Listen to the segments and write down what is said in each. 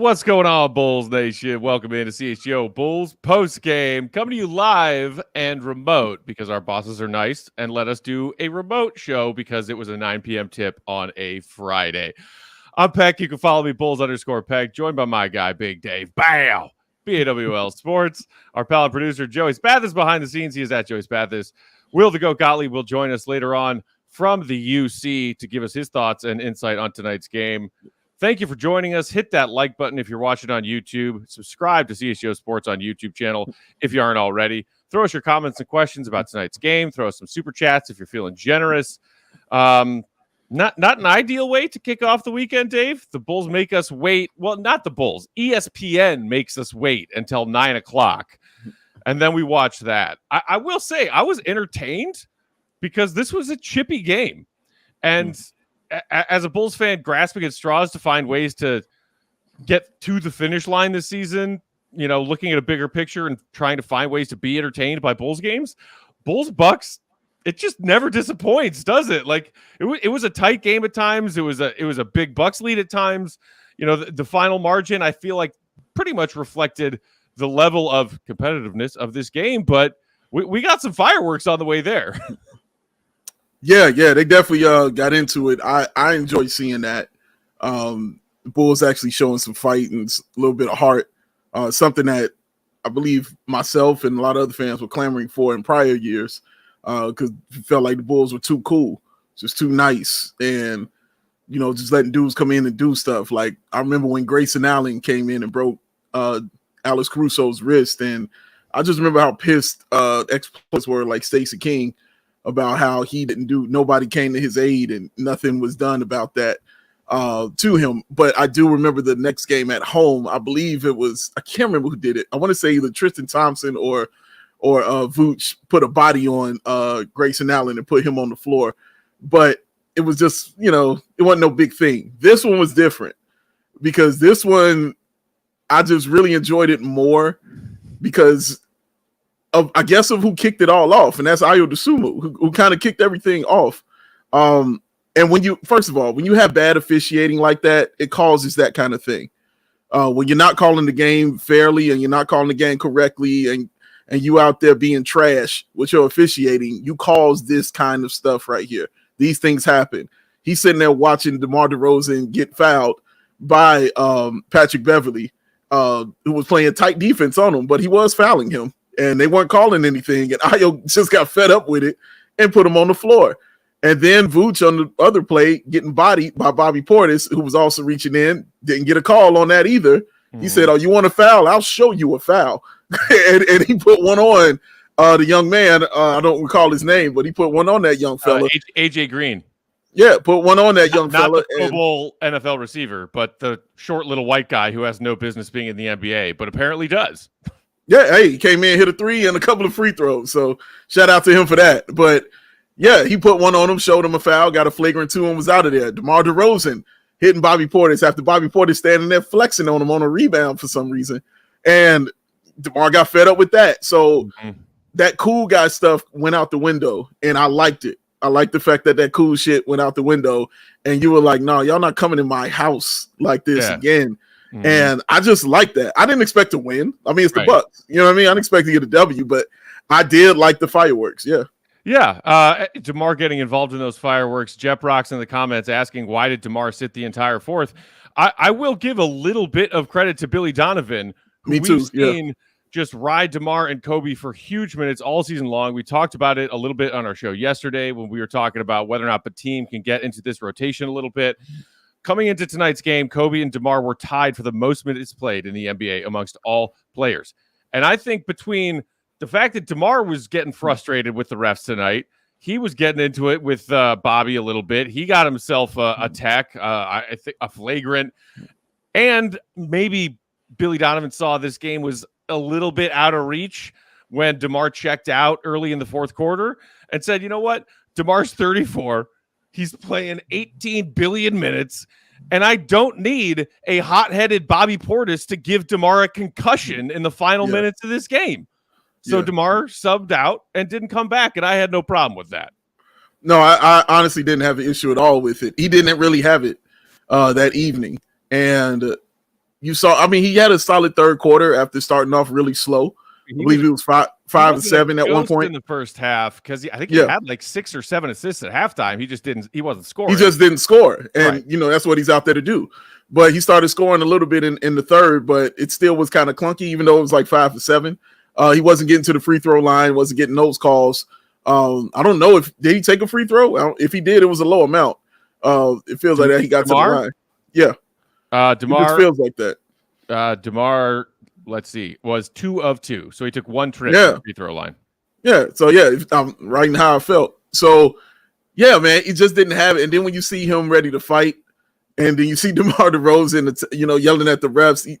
What's going on, Bulls Nation? Welcome into CHGO Bulls Postgame, coming to you live and remote because our bosses are nice and let us do a remote show because it was a 9 p.m. tip on a Friday. I'm Peck. You can follow me, Bulls_Peck, joined by my guy, Big Dave. Bow! BAWL Sports. Our pal and producer, Joey Spathis, behind the scenes. He is at Joey Spathis. Will the Goat Gottlieb will join us later on from the UC to give us his thoughts and insight on tonight's game. Thank you for joining us. Hit that like button if you're watching on YouTube. Subscribe to CHGO Sports on YouTube channel if you aren't already. Throw us your comments and questions about tonight's game. Throw us some super chats if you're feeling generous. Not an ideal way to kick off the weekend, Dave. The Bulls make us wait. Well, not the Bulls. ESPN makes us wait until 9 o'clock. And then we watch that. I will say I was entertained because this was a chippy game. And as a Bulls fan, grasping at straws to find ways to get to the finish line this season, you know, looking at a bigger picture and trying to find ways to be entertained by Bulls games, Bulls Bucks, it just never disappoints, does it? Like it was a tight game at times. It was a big Bucks lead at times. You know, the final margin, I feel like pretty much reflected the level of competitiveness of this game, but we got some fireworks on the way there. Yeah, they definitely got into it. I enjoy seeing that. The Bulls actually showing some fight and a little bit of heart. Something that I believe myself and a lot of other fans were clamoring for in prior years because it felt like the Bulls were too cool, just too nice, and you know, just letting dudes come in and do stuff. Like I remember when Grayson Allen came in and broke Alex Caruso's wrist, and I just remember how pissed ex-players were, like Stacey King, about how he didn't do, nobody came to his aid and nothing was done about that to him. But I do remember the next game at home. I believe it was, I can't remember who did it. I want to say either Tristan Thompson or Vooch put a body on Grayson Allen and put him on the floor. But it was just, you know, it wasn't no big thing. This one was different because this one, I just really enjoyed it more because of who kicked it all off, and that's Ayo Dosunmu, who kind of kicked everything off. And when you have bad officiating like that, it causes that kind of thing. When you're not calling the game fairly and you're not calling the game correctly, and you out there being trash with your officiating, you cause this kind of stuff right here. These things happen. He's sitting there watching DeMar DeRozan get fouled by Patrick Beverley, who was playing tight defense on him, but he was fouling him. And they weren't calling anything, and Ayo just got fed up with it and put him on the floor. And then Vooch on the other play getting bodied by Bobby Portis, who was also reaching in, didn't get a call on that either. He said, "Oh, you want a foul? I'll show you a foul." and he put one on the young man. I don't recall his name, but he put one on that young fella. AJ Green. Yeah, put one on that young fella. Not the Pro Bowl NFL receiver, but the short little white guy who has no business being in the NBA, but apparently does. Yeah, hey, he came in, hit a three and a couple of free throws. So shout out to him for that. But yeah, he put one on him, showed him a foul, got a flagrant 2 and was out of there. DeMar DeRozan hitting Bobby Portis after Bobby Portis standing there flexing on him on a rebound for some reason. And DeMar got fed up with that. So that cool guy stuff went out the window, and I liked it. I liked the fact that cool shit went out the window, and you were like, no, y'all not coming in my house like this again. And I just like that. I didn't expect to win. I mean, it's the Bucks. You know what I mean? I didn't expect to get a W, but I did like the fireworks. Yeah. Yeah. DeMar getting involved in those fireworks. Jeff Rocks in the comments asking, why did DeMar sit the entire fourth? I will give a little bit of credit to Billy Donovan. Me too. We've seen just ride DeMar and Kobe for huge minutes all season long. We talked about it a little bit on our show yesterday when we were talking about whether or not the team can get into this rotation a little bit. Coming into tonight's game, Kobe and DeMar were tied for the most minutes played in the NBA amongst all players. And I think between the fact that DeMar was getting frustrated with the refs tonight, he was getting into it with Bobby a little bit. He got himself a tech, I think a flagrant. And maybe Billy Donovan saw this game was a little bit out of reach when DeMar checked out early in the fourth quarter and said, you know what? DeMar's 34. He's playing 18 billion minutes, and I don't need a hot-headed Bobby Portis to give DeMar a concussion in the final minutes of this game. So DeMar subbed out and didn't come back, and I had no problem with that. No, I honestly didn't have an issue at all with it. He didn't really have it that evening. And you saw. I mean, he had a solid third quarter after starting off really slow. I believe he was five and 7 at one point in the first half because I think he had like 6 or 7 assists at halftime. He wasn't scoring. He just didn't score, and that's what he's out there to do. But he started scoring a little bit in the third, but it still was kind of clunky, even though it was like 5 for 7. He wasn't getting to the free throw line, wasn't getting those calls. I don't know did he take a free throw? If he did, it was a low amount. It feels like that he got DeMar? to the line. Yeah, DeMar it just feels like that. DeMar, let's see, was 2 of 2, so he took 1 trip to the free throw line. Yeah, so I'm writing how I felt. So yeah, man, he just didn't have it. And then when you see him ready to fight, and then you see DeMar DeRozan, yelling at the refs,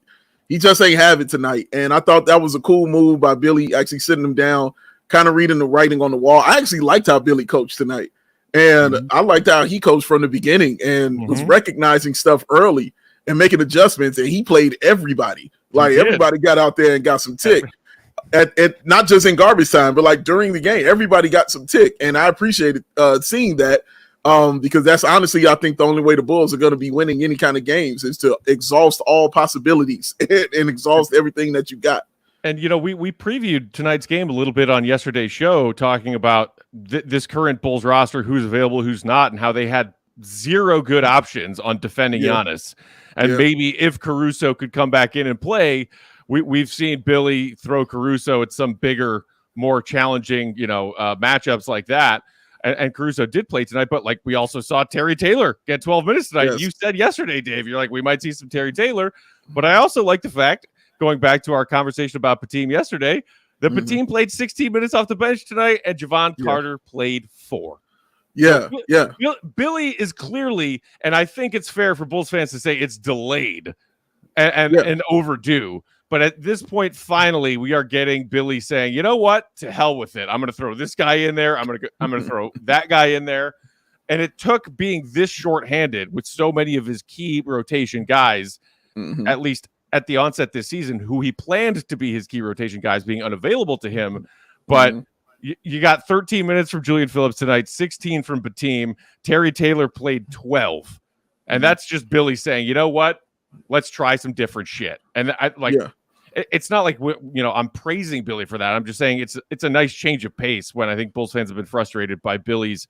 he just ain't have it tonight. And I thought that was a cool move by Billy, actually sitting him down, kind of reading the writing on the wall. I actually liked how Billy coached tonight. And I liked how he coached from the beginning and was recognizing stuff early and making adjustments. And he played everybody. Like everybody got out there and got some tick. At not just in garbage time, but like during the game, everybody got some tick. And I appreciated seeing that. Because that's honestly, I think the only way the Bulls are going to be winning any kind of games is to exhaust all possibilities and exhaust everything that you got. And, we previewed tonight's game a little bit on yesterday's show, talking about this current Bulls roster, who's available, who's not, and how they had 0 good options on defending Giannis. And maybe if Caruso could come back in and play, we've seen Billy throw Caruso at some bigger, more challenging, matchups like that. And Caruso did play tonight, but like we also saw Terry Taylor get 12 minutes tonight. Yes. You said yesterday, Dave, you're like, we might see some Terry Taylor. But I also like the fact, going back to our conversation about Patim yesterday, that Patim played 16 minutes off the bench tonight, and Javon Carter played 4. Yeah, so, Billy is clearly, and I think it's fair for Bulls fans to say it's delayed and overdue. But at this point, finally, we are getting Billy saying, you know what? To hell with it. I'm going to throw this guy in there. I'm going to throw that guy in there. And it took being this shorthanded with so many of his key rotation guys, at least at the onset this season, who he planned to be his key rotation guys being unavailable to him. But you got 13 minutes from Julian Phillips tonight, 16 from Patim. Terry Taylor played 12. And that's just Billy saying, you know what? Let's try some different shit. And it's not like I'm praising Billy for that. I'm just saying it's a nice change of pace when I think Bulls fans have been frustrated by Billy's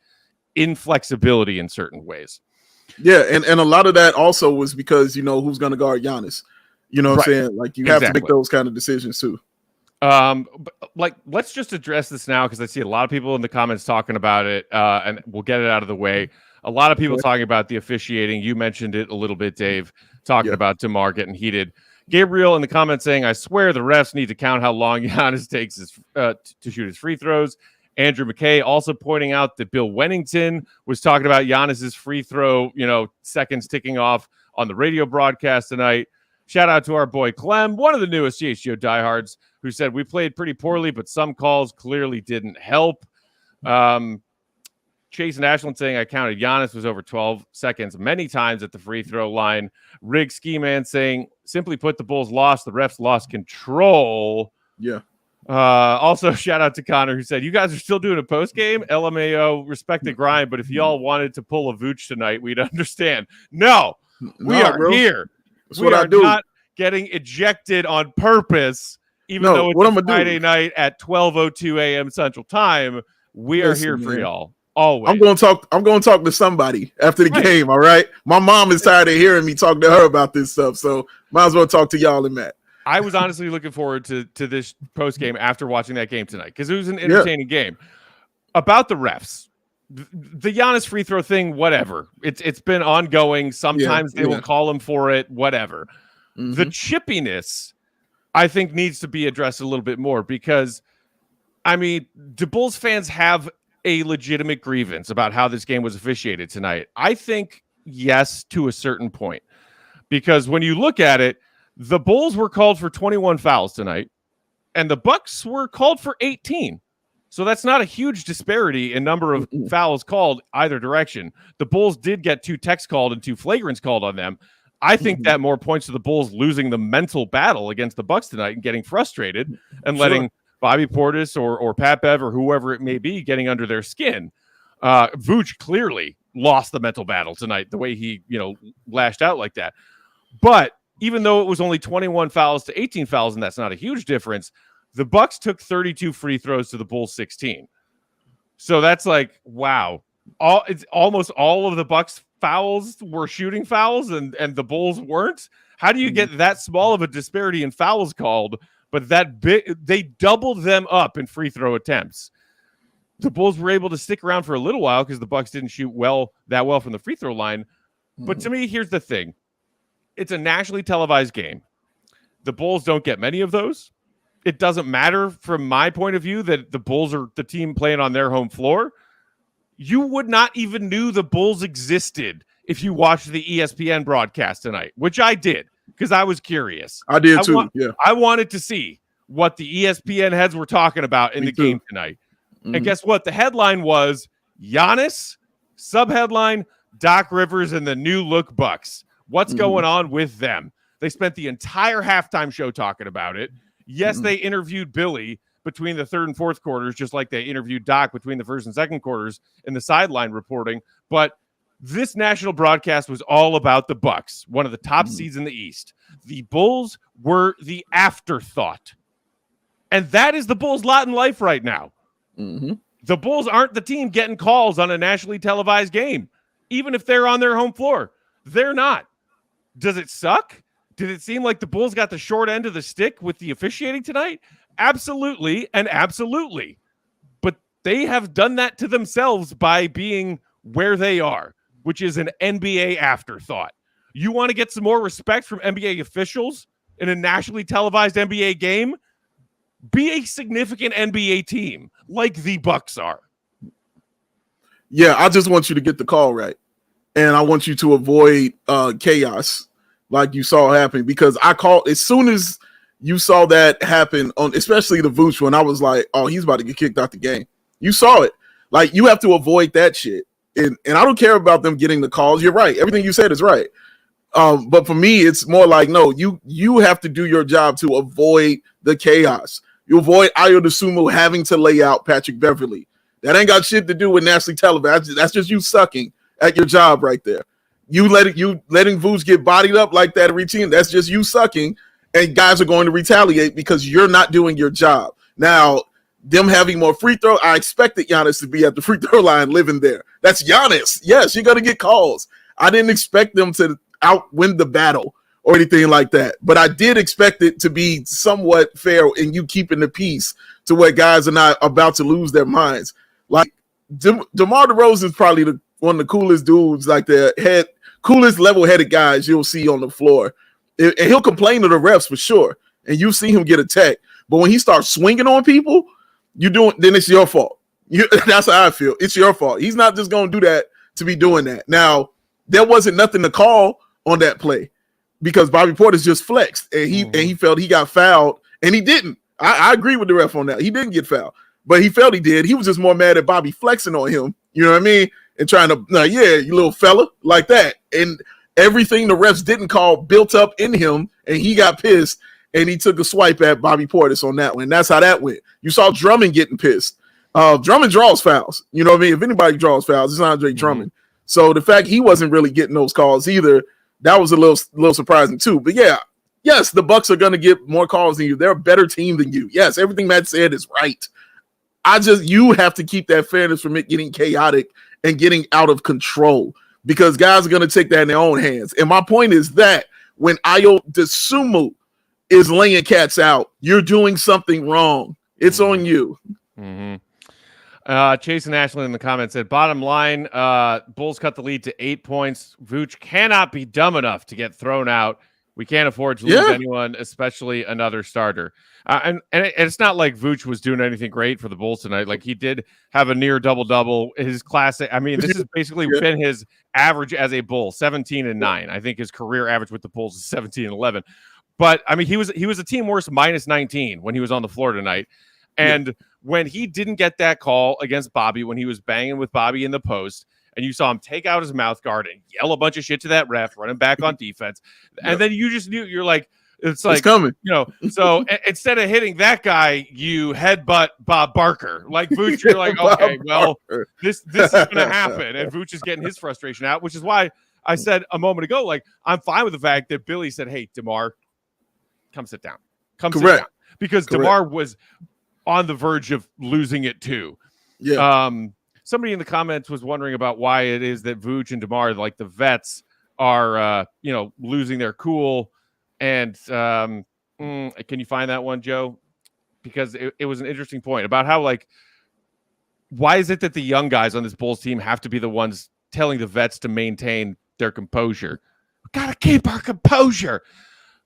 inflexibility in certain ways. Yeah, and a lot of that also was because who's going to guard Giannis. You know what I'm saying? Like you have to make those kind of decisions too. Let's just address this now because I see a lot of people in the comments talking about it, and we'll get it out of the way. A lot of people talking about the officiating. You mentioned it a little bit, Dave, talking about DeMar getting heated. Gabriel in the comments saying, I swear the refs need to count how long Giannis takes to shoot his free throws. Andrew McKay also pointing out that Bill Wennington was talking about Giannis's free throw, seconds ticking off on the radio broadcast tonight. Shout out to our boy Clem, one of the newest CHGO diehards, who said we played pretty poorly, but some calls clearly didn't help. Chase and Ashland saying I counted Giannis was over 12 seconds many times at the free throw line. Rig Ski Man saying, simply put, the Bulls lost. The refs lost control. Yeah. Also, shout out to Connor, who said, you guys are still doing a post game. LMAO, respect the grind, but if y'all wanted to pull a Vooch tonight, we'd understand. No, we are here. That's we are not getting ejected on purpose, even though it's Friday night at 12:02 a.m. Central Time. We are here for y'all. Always. I'm going to talk to somebody after the game. All right. My mom is tired of hearing me talk to her about this stuff. So might as well talk to y'all and Matt. I was honestly looking forward to this post game after watching that game tonight, because it was an entertaining game. About the refs, the Giannis free throw thing, whatever. It's been ongoing. Sometimes they will call him for it, whatever. The chippiness, I think, needs to be addressed a little bit more, because, I mean, do Bulls fans have a legitimate grievance about how this game was officiated tonight? I think yes, to a certain point, because when you look at it, the Bulls were called for 21 fouls tonight, and the Bucks were called for 18. So that's not a huge disparity in number of fouls called either direction. The Bulls did get 2 techs called and 2 flagrants called on them. I think that more points to the Bulls losing the mental battle against the Bucks tonight and getting frustrated and letting Bobby Portis or Pat Bev or whoever it may be getting under their skin. Vooch clearly lost the mental battle tonight, the way he, lashed out like that. But even though it was only 21 fouls to 18 fouls, and that's not a huge difference, the Bucks took 32 free throws to the Bulls 16. So that's like, wow. It's almost all of the Bucks fouls were shooting fouls and the Bulls weren't. How do you get that small of a disparity in fouls called, but that big? They doubled them up in free throw attempts. The Bulls were able to stick around for a little while because the Bucks didn't shoot that well from the free throw line. But to me, here's the thing. It's a nationally televised game. The Bulls don't get many of those. It doesn't matter from my point of view that the Bulls are the team playing on their home floor. You would not even knew the Bulls existed if you watched the ESPN broadcast tonight, which I did because I was curious. I did too. I wanted to see what the ESPN heads were talking about in the game tonight. And guess what? The headline was Giannis, sub-headline, Doc Rivers and the new look Bucks. What's going on with them? They spent the entire halftime show talking about it. Yes, they interviewed Billy between the third and fourth quarters, just like they interviewed Doc between the first and second quarters in the sideline reporting. But this national broadcast was all about the Bucks, one of the top seeds in the East. The Bulls were the afterthought. And that is the Bulls' lot in life right now. The Bulls aren't the team getting calls on a nationally televised game, even if they're on their home floor. They're not. Does it suck? Did it seem like the Bulls got the short end of the stick with the officiating tonight? Absolutely and absolutely. But they have done that to themselves by being where they are, which is an NBA afterthought. You want to get some more respect from NBA officials in a nationally televised NBA game? Be a significant NBA team like the Bucks are. Yeah, I just want you to get the call right. And I want you to avoid chaos like you saw happen, because I called as soon as you saw that happen on, especially the Vooch one, I was like, oh, he's about to get kicked out the game. You saw it. Like, you have to avoid that shit. And I don't care about them getting the calls. You're right. Everything you said is right. But for me, it's more like, no, you have to do your job to avoid the chaos. You avoid Ayo Dosunmu having to lay out Patrick Beverley. That ain't got shit to do with nationally televised. That's just you sucking at your job right there. You letting Vooch get bodied up like that every team. That's just you sucking, and guys are going to retaliate because you're not doing your job. Now, them having more free throw, I expected Giannis to be at the free throw line living there. That's Giannis. Yes, you're going to get calls. I didn't expect them to outwin the battle or anything like that, but I did expect it to be somewhat fair and you keeping the peace to where guys are not about to lose their minds. Like, DeMar DeRozan is probably one of the coolest dudes, like the coolest level-headed guys you'll see on the floor. And he'll complain to the refs for sure, and you see him get attacked. But when he starts swinging on people, then it's your fault. That's how I feel. It's your fault. He's not just going to do that to be doing that. Now, there wasn't nothing to call on that play because Bobby Portis just flexed, and he felt he got fouled, and he didn't. I agree with the ref on that. He didn't get fouled, but he felt he did. He was just more mad at Bobby flexing on him. You know what I mean? And trying to, yeah, you little fella, like that. And everything the refs didn't call built up in him, and he got pissed, and he took a swipe at Bobby Portis on that one. And that's how that went. You saw Drummond getting pissed. Drummond draws fouls. You know what I mean? If anybody draws fouls, it's Andre Drummond. So the fact he wasn't really getting those calls either, that was a little surprising too. But yeah, yes, the Bucks are going to get more calls than you. They're a better team than you. Yes, everything Matt said is right. You have to keep that fairness from it getting chaotic and getting out of control, because guys are going to take that in their own hands. And my point is that when Ayo Dosunmu is laying cats out, you're doing something wrong. It's on you. Chase and Ashland in the comments said, bottom line, Bulls cut the lead to 8 points. Vooch cannot be dumb enough to get thrown out. We can't afford to lose anyone, especially another starter. And it's not like Vooch was doing anything great for the Bulls tonight. Like, he did have a near double-double. His classic, I mean, this has basically been his average as a Bull, 17-9. I think his career average with the Bulls is 17-11. But, I mean, he was a team worst minus 19 when he was on the floor tonight. And when he didn't get that call against Bobby, when he was banging with Bobby in the post, and you saw him take out his mouth guard and yell a bunch of shit to that ref, running back on defense. And then you just knew, you're like, it's coming. You know, so instead of hitting that guy, you headbutt Bob Barker. Like Vooch, you're like, okay, well, this is going to happen. And Vooch is getting his frustration out, which is why I said a moment ago, like, I'm fine with the fact that Billy said, hey, DeMar, come sit down. Sit down. Because DeMar was on the verge of losing it too. Yeah. Somebody in the comments was wondering about why it is that Vooch and DeMar, like the vets, are losing their cool. And can you find that one, Joe? Because it was an interesting point about how, like, why is it that the young guys on this Bulls team have to be the ones telling the vets to maintain their composure? We gotta keep our composure.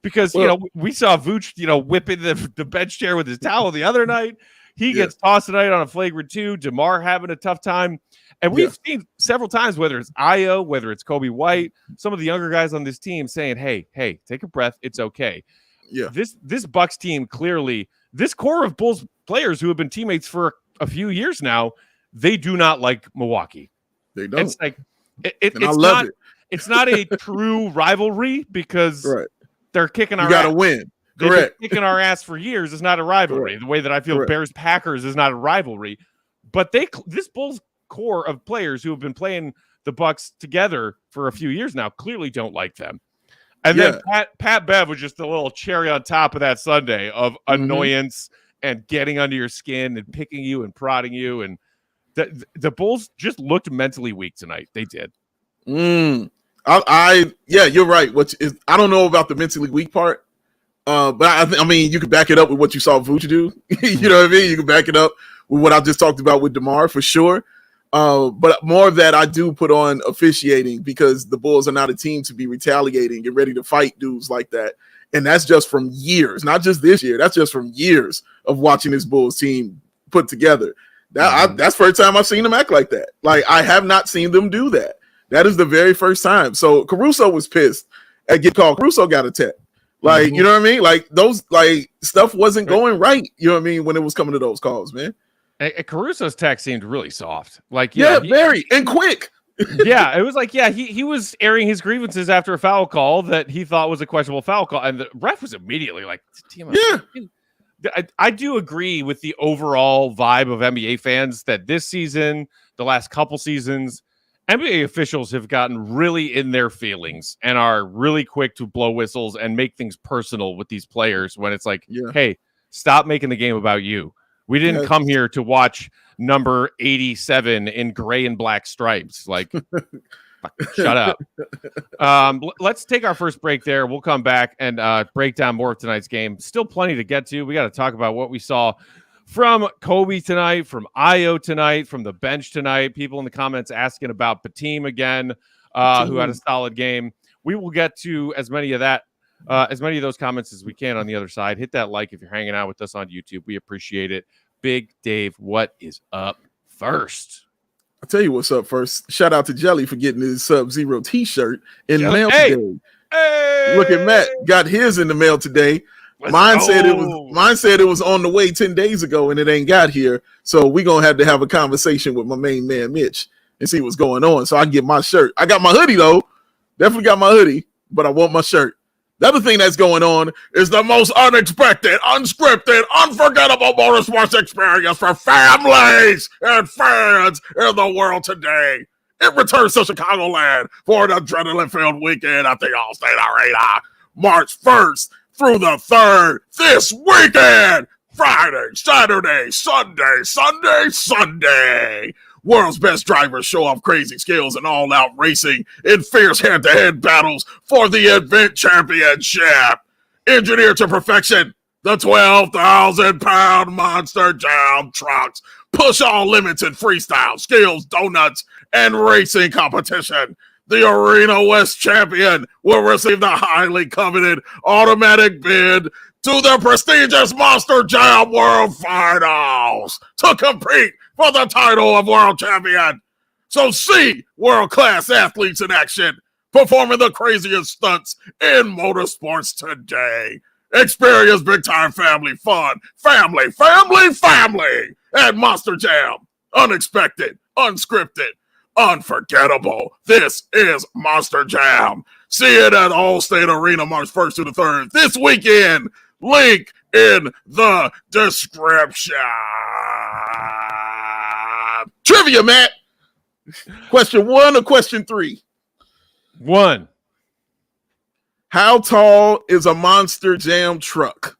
Because, we saw Vooch, whipping the bench chair with his towel the other night. He gets tossed tonight on a flagrant 2. DeMar having a tough time. And we've seen several times, whether it's Io, whether it's Kobe White, some of the younger guys on this team saying, hey, take a breath. It's okay. Yeah. This Bucks team, clearly, this core of Bulls players who have been teammates for a few years now, they do not like Milwaukee. They don't. It's like, it's not a true rivalry because they're kicking our ass. You got to win. Correct. They've been kicking our ass for years. It's not a rivalry. Correct. The way that I feel Correct. Bears-Packers is not a rivalry. But this Bulls core of players who have been playing the Bucks together for a few years now clearly don't like them. And then Pat Bev was just a little cherry on top of that Sunday of annoyance and getting under your skin and picking you and prodding you. And the Bulls just looked mentally weak tonight. They did. You're right. I don't know about the mentally weak part. But I mean, you can back it up with what you saw Vuce do. You know what I mean? You can back it up with what I just talked about with DeMar for sure. But more of that I do put on officiating because the Bulls are not a team to be retaliating and ready to fight dudes like that. And that's just from years, not just this year. That's just from years of watching this Bulls team put together. That's the first time I've seen them act like that. Like, I have not seen them do that. That is the very first time. So Caruso was pissed at getting called. Caruso got a tech. Like, you know what I mean? Like, those, like, stuff wasn't going right. You know what I mean? When it was coming to those calls, man. Caruso's tech seemed really soft. Like, very and quick. It was like, he was airing his grievances after a foul call that he thought was a questionable foul call. And the ref was immediately like, I do agree with the overall vibe of NBA fans that this season, the last couple seasons, NBA officials have gotten really in their feelings and are really quick to blow whistles and make things personal with these players when it's like, hey, stop making the game about you. We didn't come here to watch number 87 in gray and black stripes. Like, shut up. Let's take our first break there. We'll come back and break down more of tonight's game. Still plenty to get to. We got to talk about what we saw from Kobe tonight, from Io tonight, from the bench tonight. People in the comments asking about Batum again, who had a solid game. We will get to as many of those comments as we can on the other side. Hit that like if you're hanging out with us on YouTube. We appreciate it. Big Dave, what is up first? I'll tell you what's up first. Shout out to Jelly for getting his Sub-Zero t-shirt in the mail today. Hey! Look at Matt. Got his in the mail today. Mine said it was on the way 10 days ago and it ain't got here. So we're going to have a conversation with my main man, Mitch, and see what's going on. So I can get my shirt. I got my hoodie, though. Definitely got my hoodie, but I want my shirt. The other thing that's going on is the most unexpected, unscripted, unforgettable motorsports experience for families and fans in the world today. It returns to Chicagoland for an adrenaline-filled weekend at the All-State Arena, March 1st through the 3rd, this weekend. Friday, Saturday, Sunday. World's best drivers show off crazy skills and all-out racing in fierce head-to-head battles for the event championship. Engineered to perfection, the 12,000-pound Monster Jam trucks push all limits in freestyle, skills, donuts, and racing competition. The Arena West champion will receive the highly coveted automatic bid to the prestigious Monster Jam World Finals to compete for the title of world champion. So see world-class athletes in action performing the craziest stunts in motorsports today. Experience big-time family fun. Family at Monster Jam. Unexpected, unscripted, unforgettable. This is Monster Jam. See it at All-State Arena March 1st to the 3rd this weekend. Link in the description. Trivia, Matt. Question 1 or question 3? 1. How tall is a Monster Jam truck?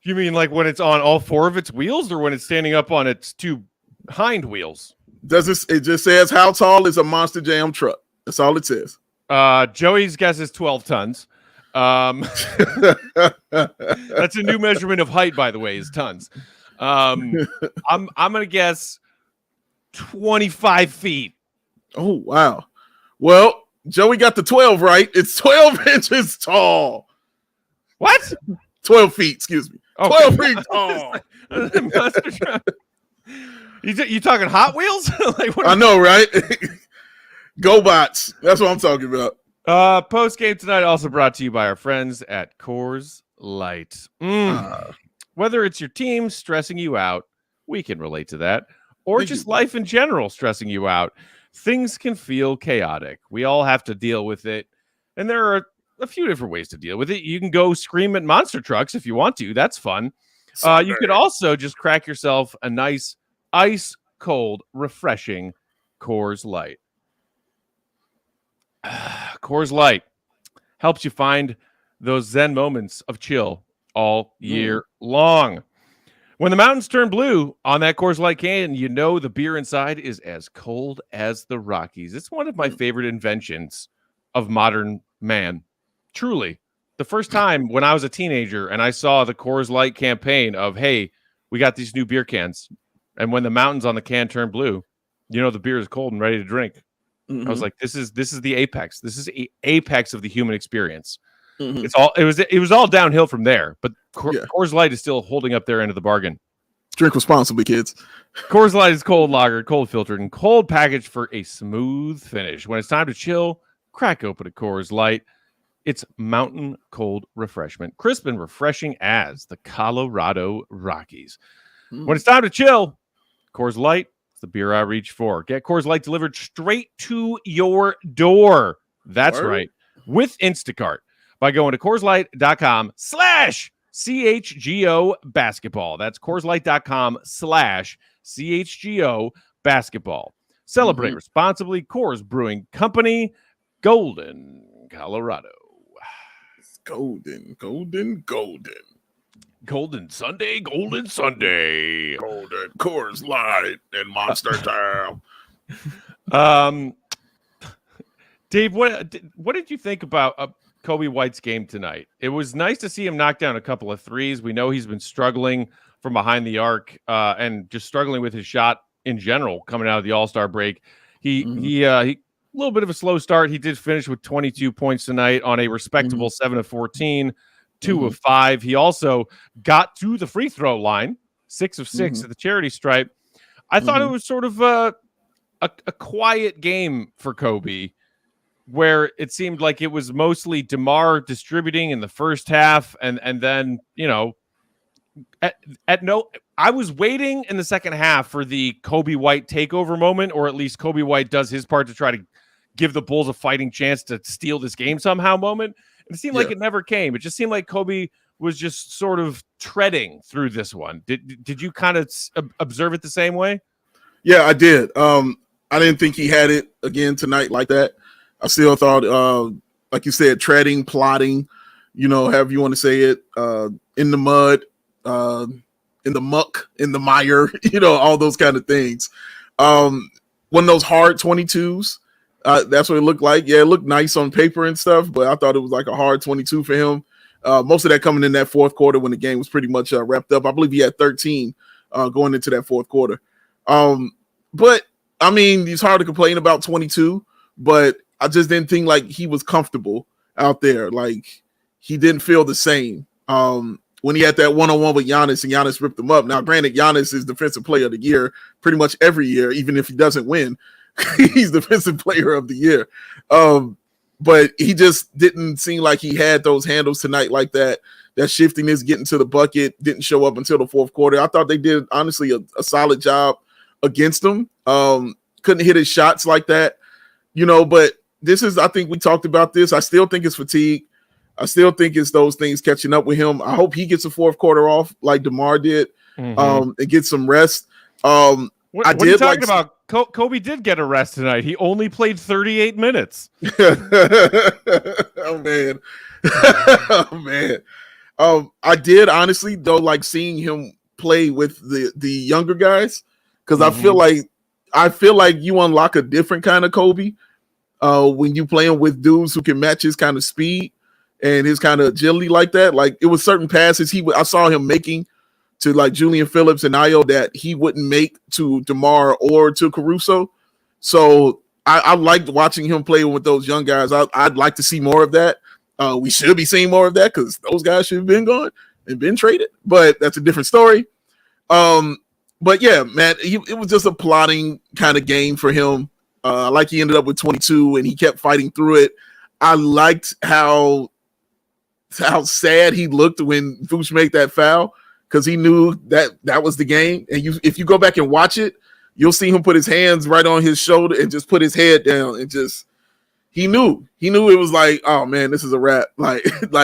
You mean like when it's on all 4 of its wheels or when it's standing up on its 2 hind wheels? It just says how tall is a Monster Jam truck. That's all it says. Joey's guess is 12 tons. That's a new measurement of height, by the way, is tons. I'm gonna guess 25 feet. Oh wow. Well, Joey got the 12 right. It's 12 inches tall. What? 12 feet, excuse me. Okay. 12 feet tall. You talking Hot Wheels? Like, what I know, right? GoBots. That's what I'm talking about. Post game tonight also brought to you by our friends at Coors Light. Whether it's your team stressing you out, we can relate to that, or just life in general stressing you out, things can feel chaotic. We all have to deal with it, and there are a few different ways to deal with it. You can go scream at monster trucks if you want to. That's fun. You could also just crack yourself a nice ice cold, refreshing Coors Light. Coors Light helps you find those Zen moments of chill all year long. When the mountains turn blue on that Coors Light can, you know the beer inside is as cold as the Rockies. It's one of my favorite inventions of modern man. Truly. The first time when I was a teenager and I saw the Coors Light campaign of, hey, we got these new beer cans. And when the mountains on the can turn blue, you know the beer is cold and ready to drink. I was like, this is the apex. This is the apex of the human experience. It was all downhill from there. But Coors Light is still holding up their end of the bargain. Drink responsibly, kids. Coors Light is cold lagered, cold filtered, and cold packaged for a smooth finish. When it's time to chill, crack open a Coors Light. It's mountain cold refreshment, crisp and refreshing as the Colorado Rockies. When it's time to chill, Coors Light is the beer I reach for. Get Coors Light delivered straight to your door. That's right. With Instacart by going to CoorsLight.com/CHGO basketball. That's CoorsLight.com/CHGO basketball. Celebrate responsibly. Coors Brewing Company, Golden, Colorado. Golden Sunday. Golden Coors Light and Monster Jam. Dave, what did you think about Kobe White's game tonight? It was nice to see him knock down a couple of threes. We know he's been struggling from behind the arc and just struggling with his shot in general coming out of the All-Star break. He a little bit of a slow start. He did finish with 22 points tonight on a respectable 7 of 14, 2 of 5. He also got to the free throw line, 6 of 6 at the charity stripe. I thought it was sort of a quiet game for Kobe, where it seemed like it was mostly DeMar distributing in the first half, and then, you know, I was waiting in the second half for the Kobe White takeover moment, or at least Kobe White does his part to try to give the Bulls a fighting chance to steal this game somehow moment. And it seemed like it never came. It just seemed like Kobe was just sort of treading through this one. Did you kind of observe it the same way? Yeah, I did. I didn't think he had it again tonight like that. I still thought, like you said, treading, plotting, you know, however you want to say it, in the mud, in the muck, in the mire, you know, all those kind of things. One of those hard 22s. That's what it looked like. Yeah, it looked nice on paper and stuff, but I thought it was like a hard 22 for him. Most of that coming in that fourth quarter when the game was pretty much wrapped up. I believe he had 13 going into that fourth quarter. But, I mean, it's hard to complain about 22, but I just didn't think like he was comfortable out there. Like, he didn't feel the same. When he had that one-on-one with Giannis and Giannis ripped him up. Now, granted, Giannis is Defensive Player of the Year pretty much every year, even if he doesn't win. He's Defensive Player of the Year. But he just didn't seem like he had those handles tonight like that. That shiftiness, getting to the bucket, didn't show up until the fourth quarter. I thought they did, honestly, a solid job against him. Couldn't hit his shots like that, you know, but this is, I think we talked about this. I still think it's fatigue. I still think it's those things catching up with him. I hope he gets a fourth quarter off like DeMar did and get some rest. What are you talking about? Kobe did get a rest tonight. He only played 38 minutes. Oh man. Oh man. I did honestly though like seeing him play with the younger guys because I feel like you unlock a different kind of Kobe when you playing with dudes who can match his kind of speed and his kind of agility like that. Like it was certain passes I saw him making to like Julian Phillips and Io that he wouldn't make to DeMar or to Caruso. So I liked watching him play with those young guys. I'd like to see more of that. We should be seeing more of that because those guys should have been gone and been traded, but that's a different story. But yeah, man, it was just a plotting kind of game for him. Like he ended up with 22 and he kept fighting through it. I liked how sad he looked when Vuce made that foul because he knew that was the game. And if you go back and watch it, you'll see him put his hands right on his shoulder and just put his head down and just he knew it was like, oh man, this is a wrap. Like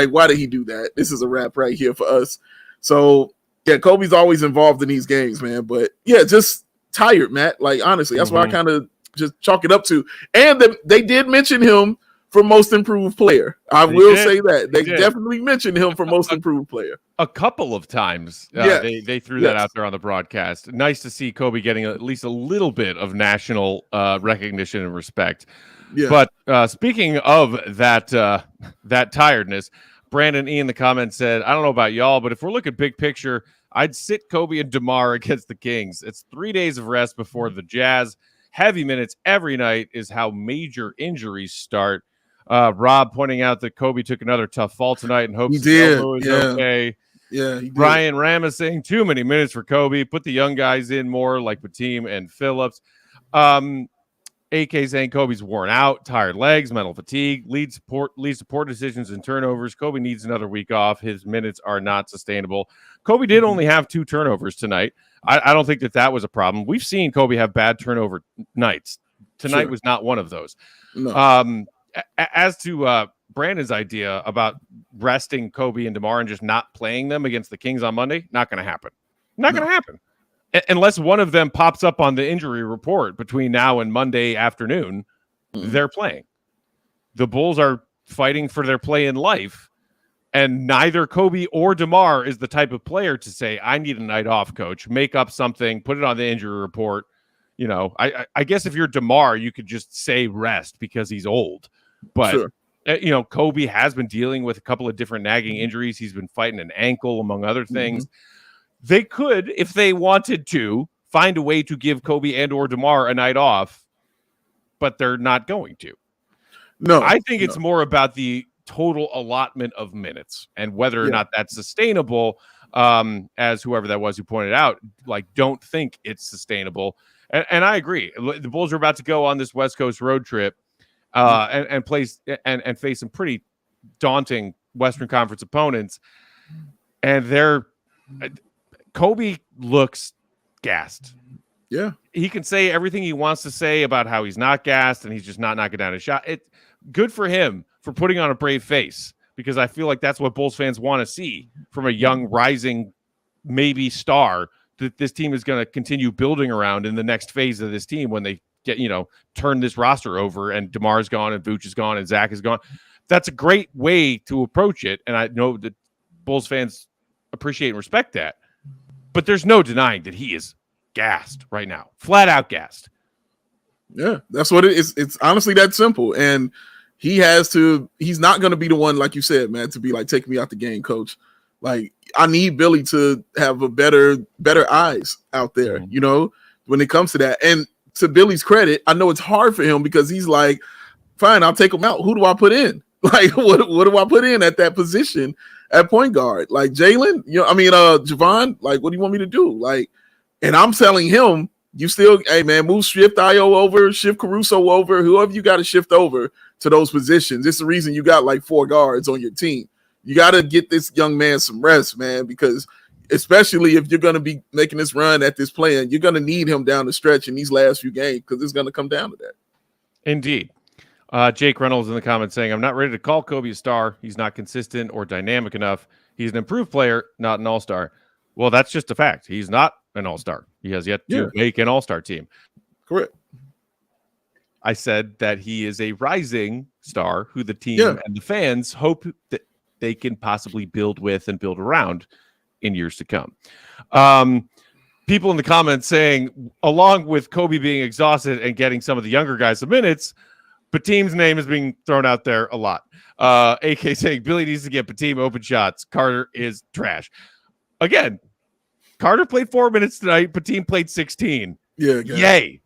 why did he do that? This is a wrap right here for us. So yeah, Kobe's always involved in these games, man. But yeah, just tired, Matt. Like honestly, that's why I kind of just chalk it up to. And they did mention him for most improved player. I will say that they definitely mentioned him for most improved player a couple of times. They threw that out there on the broadcast. Nice to see Kobe getting at least a little bit of national recognition and respect. Yeah. But speaking of that tiredness, Brandon E in the comments said, I don't know about y'all, but if we're looking big picture, I'd sit Kobe and DeMar against the Kings. It's 3 days of rest before the Jazz. Heavy minutes every night is how major injuries start. Rob pointing out that Kobe took another tough fall tonight and hopes his elbow is okay. Yeah, he did. Brian Ramos saying too many minutes for Kobe. Put the young guys in more like Batum and Phillips. AK saying Kobe's worn out, tired legs, mental fatigue, leads to poor decisions and turnovers. Kobe needs another week off. His minutes are not sustainable. Kobe did only have 2 turnovers tonight. I don't think that was a problem. We've seen Kobe have bad turnover nights. Tonight was not one of those. No. As to Brandon's idea about resting Kobe and DeMar and just not playing them against the Kings on Monday, not going to happen. Not going to happen. Unless one of them pops up on the injury report between now and Monday afternoon, they're playing. The Bulls are fighting for their play in life, and neither Kobe or DeMar is the type of player to say, I need a night off, coach. Make up something, put it on the injury report. You know, I guess if you're DeMar, you could just say rest because he's old. But, you know, Kobe has been dealing with a couple of different nagging injuries. He's been fighting an ankle, among other things. They could, if they wanted to, find a way to give Kobe and or DeMar a night off, but they're not going to. No, I think it's more about the total allotment of minutes and whether or not that's sustainable. As whoever that was who pointed out, like, don't think it's sustainable. And I agree. The Bulls are about to go on this West Coast road trip and face some pretty daunting Western Conference opponents. And Kobe looks gassed. Yeah. He can say everything he wants to say about how he's not gassed and he's just not knocking down a shot. Good for him for putting on a brave face, because I feel like that's what Bulls fans want to see from a young, rising, maybe star that this team is going to continue building around in the next phase of this team when they get, turn this roster over and DeMar's gone and Vooch is gone and Zach is gone. That's a great way to approach it. And I know that Bulls fans appreciate and respect that. But there's no denying that he is gassed right now. Flat out gassed. Yeah, that's what it is. It's honestly that simple. And he's not going to be the one, like you said, man, to be like, take me out the game, coach. Like, I need Billy to have a better eyes out there, when it comes to that. And to Billy's credit, I know it's hard for him because he's like, fine, I'll take him out. Who do I put in? Like, what do I put in at that position at point guard? Like Jalen, Javon, like, what do you want me to do? Like, and I'm telling him, you still, hey man, move shift Io over, shift Caruso over, whoever you got to shift over to those positions. It's the reason you got like 4 guards on your team. You got to get this young man some rest, man, because especially if you're going to be making this run at this plan, you're going to need him down the stretch in these last few games because it's going to come down to that. Indeed. Jake Reynolds in the comments saying, I'm not ready to call Kobe a star. He's not consistent or dynamic enough. He's an improved player, not an all-star. Well, that's just a fact. He's not an all-star. He has yet to make an all-star team. Correct. I said that he is a rising star who the team and the fans hope that they can possibly build with and build around in years to come. People in the comments saying, along with Kobe being exhausted and getting some of the younger guys some minutes, Bateem's name is being thrown out there a lot. AK saying Billy needs to get Bateem open shots. Carter is trash. Again, Carter played 4 minutes tonight. Bateem played 16. Yay.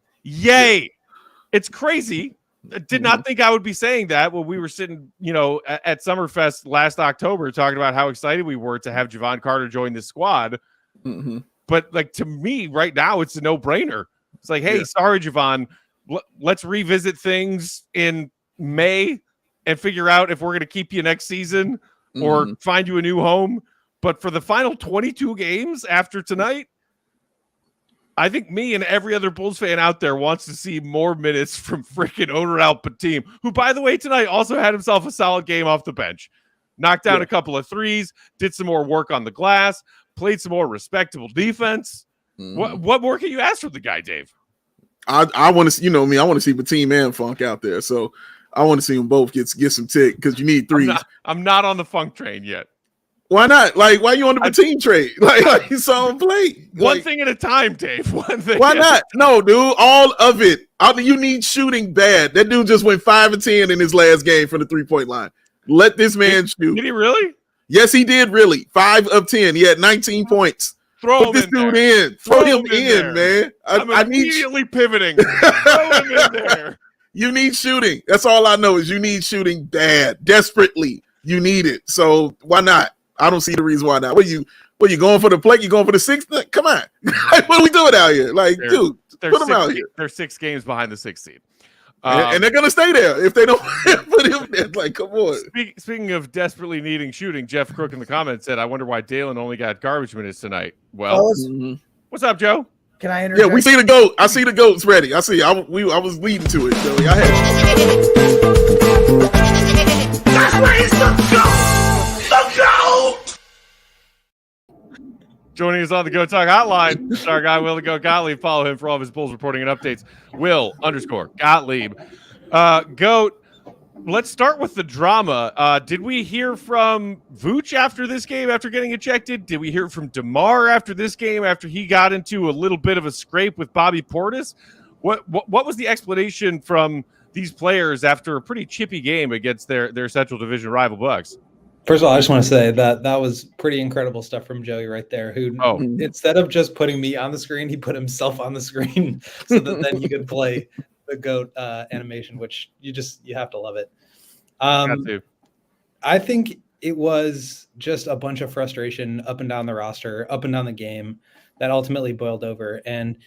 It's crazy. I did not think I would be saying that when we were sitting, at Summerfest last October talking about how excited we were to have Javon Carter join this squad. Mm-hmm. But like to me right now, it's a no-brainer. It's like, hey, sorry, Javon. Let's revisit things in May and figure out if we're going to keep you next season or find you a new home. But for the final 22 games after tonight, I think me and every other Bulls fan out there wants to see more minutes from freaking Onuralp Bateem, who, by the way, tonight also had himself a solid game off the bench. Knocked down a couple of threes, did some more work on the glass, played some more respectable defense. What more can you ask from the guy, Dave? I want to see, me, I want to see Bateem and Funk out there. So I want to see them both get some tick because you need threes. I'm not on the Funk train yet. Why not? Like, why you on the Bateem trade? Like you saw him play. One thing at a time, Dave. One thing. Why not? No, dude. All of it. You need shooting bad. That dude just went 5 of 10 in his last game from the 3-point line. Let this man shoot. Did he really? Yes, he did. Really, 5 of 10. He had 19 points. Put this dude in. Throw him in, man. I'm immediately pivoting. Throw him in there. You need shooting. That's all I know is you need shooting bad, desperately. You need it. So why not? I don't see the reason why not. What you going for the plate? You going for the 6th? Come on. What are we doing out here? Like, dude, put them out here. They're 6 games behind the 6th seed. And they're going to stay there if they don't put him there. Like, come on. Speaking of desperately needing shooting, Jeff Crook in the comments said, I wonder why Dalen only got garbage minutes tonight. Well, what's up, Joe? Can I interject? Yeah, we see the GOAT. I see the GOAT's ready. I see. I was leading to it, Joey. I had That's where it's the GOAT! The GOAT! Joining us on the Go Talk hotline, it's our guy, Will the Goat Gottlieb. Follow him for all of his Bulls reporting and updates. Will_Gottlieb. Goat, let's start with the drama. Did we hear from Vooch after this game, after getting ejected? Did we hear from DeMar after this game, after he got into a little bit of a scrape with Bobby Portis? What was the explanation from these players after a pretty chippy game against their Central Division rival Bucks? First of all, I just want to say that was pretty incredible stuff from Joey right there, who instead of just putting me on the screen, he put himself on the screen so that then he could play the GOAT animation, which you have to love it. I think it was just a bunch of frustration up and down the roster, up and down the game that ultimately boiled over. And,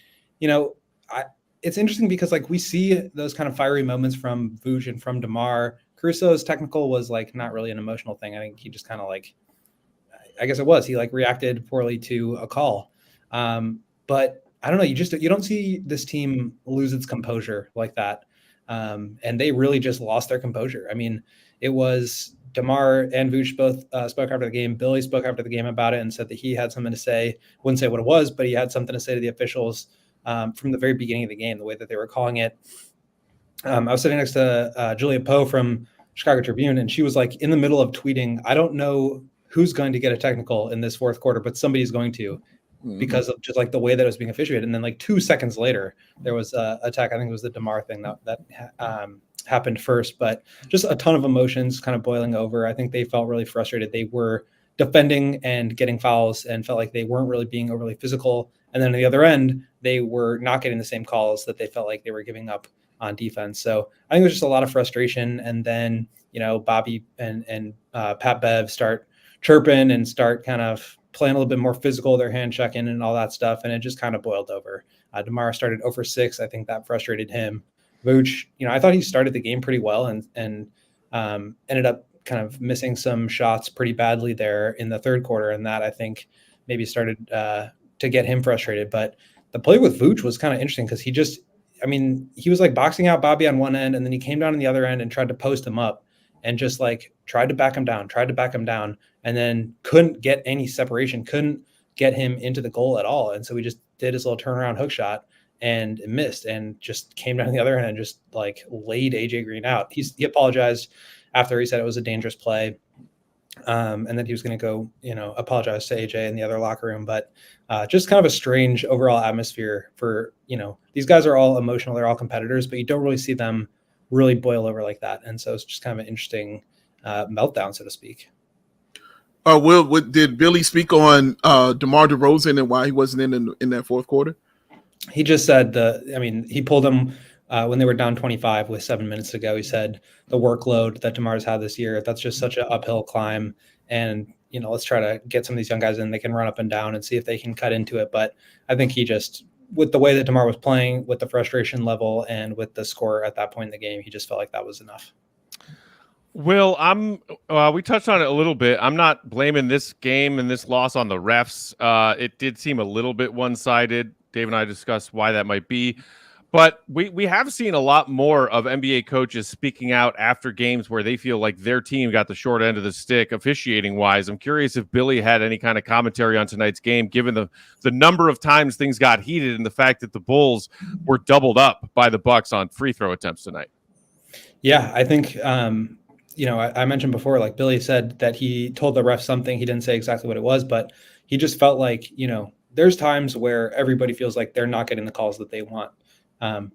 it's interesting because we see those kind of fiery moments from Vooch and from DeMar. Caruso's technical was not really an emotional thing. I think he just kind of I guess it was, he reacted poorly to a call. But I don't know. You don't see this team lose its composure like that. And they really just lost their composure. I mean, it was DeMar and Vooch both spoke after the game. Billy spoke after the game about it and said that he had something to say. Wouldn't say what it was, but he had something to say to the officials from the very beginning of the game, the way that they were calling it. I was sitting next to Julia Poe from Chicago Tribune, and she was in the middle of tweeting, I don't know who's going to get a technical in this fourth quarter, but somebody's going to, because of just the way that it was being officiated. And then 2 seconds later, there was a attack. I think it was the DeMar thing that happened first, but just a ton of emotions kind of boiling over. I think they felt really frustrated. They were defending and getting fouls and felt like they weren't really being overly physical. And then on the other end, they were not getting the same calls that they felt like they were giving up on defense. So I think there's just a lot of frustration. And then, Bobby and Pat Bev start chirping and start kind of playing a little bit more physical, their hand checking and all that stuff. And it just kind of boiled over. DeMar started 0 for 6. I think that frustrated him. Vooch, I thought he started the game pretty well and ended up kind of missing some shots pretty badly there in the third quarter. And that I think maybe started to get him frustrated. But the play with Vooch was kind of interesting because he was boxing out Bobby on one end, and then he came down on the other end and tried to post him up and just tried to back him down, and then couldn't get any separation, couldn't get him into the goal at all. And so he just did his little turnaround hook shot and missed, and just came down the other end and just like laid AJ Green out. He apologized after. He said it was a dangerous play. And then he was going to go, apologize to AJ in the other locker room. But just kind of a strange overall atmosphere for, these guys are all emotional. They're all competitors, but you don't really see them really boil over like that. And so it's just kind of an interesting meltdown, so to speak. Will, did Billy speak on DeMar DeRozan and why he wasn't in that fourth quarter? He just said he pulled him when they were down 25 with 7 minutes to go. He said the workload that DeMar's had this year, that's just such an uphill climb. And, let's try to get some of these young guys in. They can run up and down and see if they can cut into it. But I think he just, with the way that DeMar was playing, with the frustration level and with the score at that point in the game, he just felt like that was enough. Will, we touched on it a little bit. I'm not blaming this game and this loss on the refs. It did seem a little bit one-sided. Dave and I discussed why that might be. But we have seen a lot more of NBA coaches speaking out after games where they feel like their team got the short end of the stick officiating-wise. I'm curious if Billy had any kind of commentary on tonight's game, given the number of times things got heated and the fact that the Bulls were doubled up by the Bucks on free throw attempts tonight. Yeah, I think I mentioned before, like Billy said that he told the ref something. He didn't say exactly what it was, but he just felt like, there's times where everybody feels like they're not getting the calls that they want.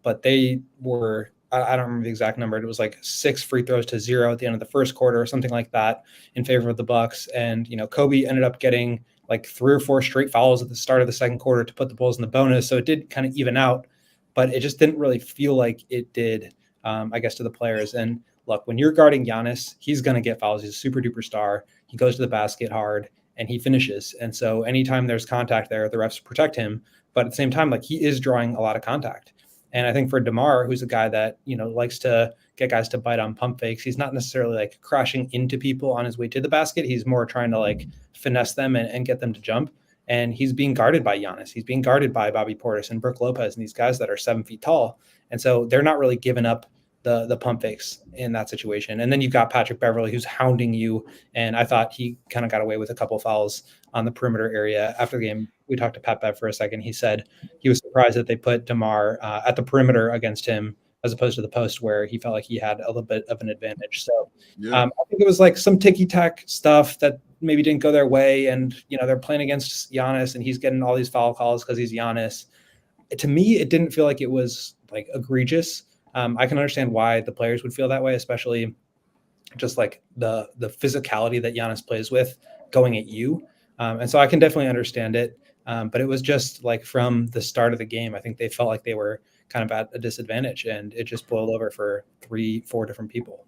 But they were, I don't remember the exact number. It was like 6 free throws to 0 at the end of the first quarter or something like that in favor of the Bucks. And, Kobe ended up getting like 3 or 4 straight fouls at the start of the second quarter to put the Bulls in the bonus. So it did kind of even out, but it just didn't really feel like it did, I guess, to the players. And look, when you're guarding Giannis, he's going to get fouls. He's a super duper star. He goes to the basket hard and he finishes. And so anytime there's contact there, the refs protect him. But at the same time, like he is drawing a lot of contact. And I think for DeMar, who's a guy that, likes to get guys to bite on pump fakes, he's not necessarily like crashing into people on his way to the basket. He's more trying to like finesse them and get them to jump. And he's being guarded by Giannis. He's being guarded by Bobby Portis and Brook Lopez and these guys that are 7 feet tall. And so they're not really giving up the pump fakes in that situation. And then you've got Patrick Beverley who's hounding you. And I thought he kind of got away with a couple fouls on the perimeter area. After the game, we talked to Pat Bev for a second. He said he was surprised that they put DeMar at the perimeter against him as opposed to the post where he felt like he had a little bit of an advantage. So I think it was like some ticky-tack stuff that maybe didn't go their way. And, they're playing against Giannis and he's getting all these foul calls because he's Giannis. To me, it didn't feel like it was like egregious. I can understand why the players would feel that way, especially just like the physicality that Giannis plays with going at you. And so I can definitely understand it. But it was just like from the start of the game, I think they felt like they were kind of at a disadvantage and it just boiled over for 3-4 different people.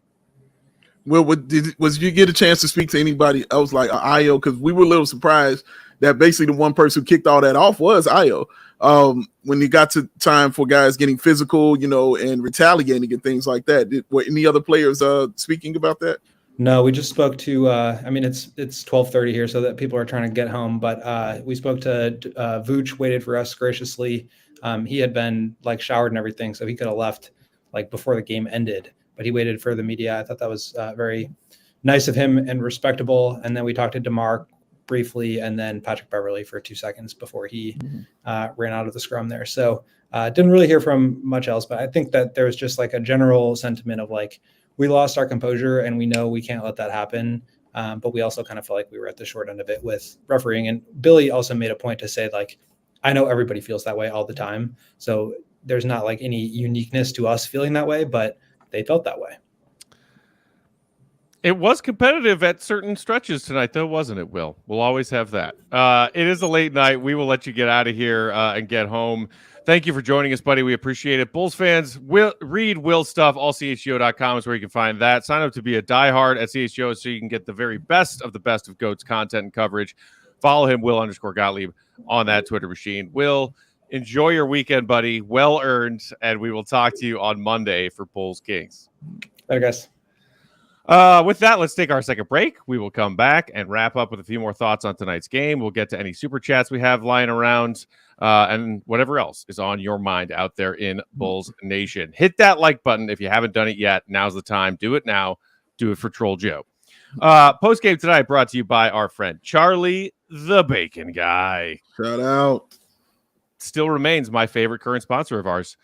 Well, was you get a chance to speak to anybody else like Ayo? Because we were a little surprised that basically the one person who kicked all that off was Ayo. When it got to time for guys getting physical, and retaliating and things like that, were any other players speaking about that? No, we just spoke to, it's 12:30 here, so that people are trying to get home, but we spoke to Vuce, waited for us graciously. He had been like showered and everything, so he could have left like before the game ended, but he waited for the media. I thought that was very nice of him and respectable. And then we talked to DeMar briefly and then Patrick Beverley for 2 seconds before he ran out of the scrum there. So didn't really hear from much else, but I think that there was just like a general sentiment of like, we lost our composure and we know we can't let that happen. But we also kind of felt like we were at the short end of it with refereeing. And Billy also made a point to say, like, I know everybody feels that way all the time. So there's not like any uniqueness to us feeling that way, but they felt that way. It was competitive at certain stretches tonight, though, wasn't it, Will? We'll always have that. It is a late night. We will let you get out of here and get home. Thank you for joining us, buddy. We appreciate it. Bulls fans, read Will's stuff. AllCHGO.com is where you can find that. Sign up to be a diehard at CHGO so you can get the very best of GOAT's content and coverage. Follow him, Will_Gottlieb, on that Twitter machine. Will, enjoy your weekend, buddy. Well earned, and we will talk to you on Monday for Bulls Kings. Later, guys. With that, let's take our second break. We will come back and wrap up with a few more thoughts on tonight's game. We'll get to any super chats we have lying around and whatever else is on your mind out there in Bulls Nation. Hit that like button if you haven't done it yet. Now's the time. Do it now. Do it for Troll Joe. Postgame tonight brought to you by our friend Charlie the Bacon Guy. Shout out. Still remains my favorite current sponsor of ours,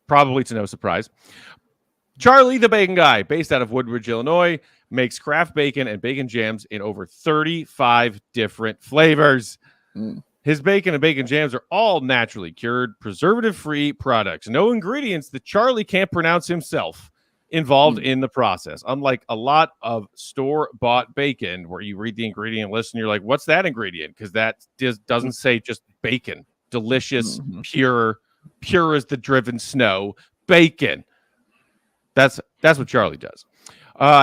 probably to no surprise. Charlie the Bacon Guy, based out of Woodbridge, Illinois, makes craft bacon and bacon jams in over 35 different flavors. His bacon and bacon jams are all naturally cured, preservative-free products. No ingredients that Charlie can't pronounce himself involved in the process. Unlike a lot of store-bought bacon where you read the ingredient list and you're like, what's that ingredient? Because that doesn't say just bacon. Delicious, pure as the driven snow bacon. That's what Charlie does.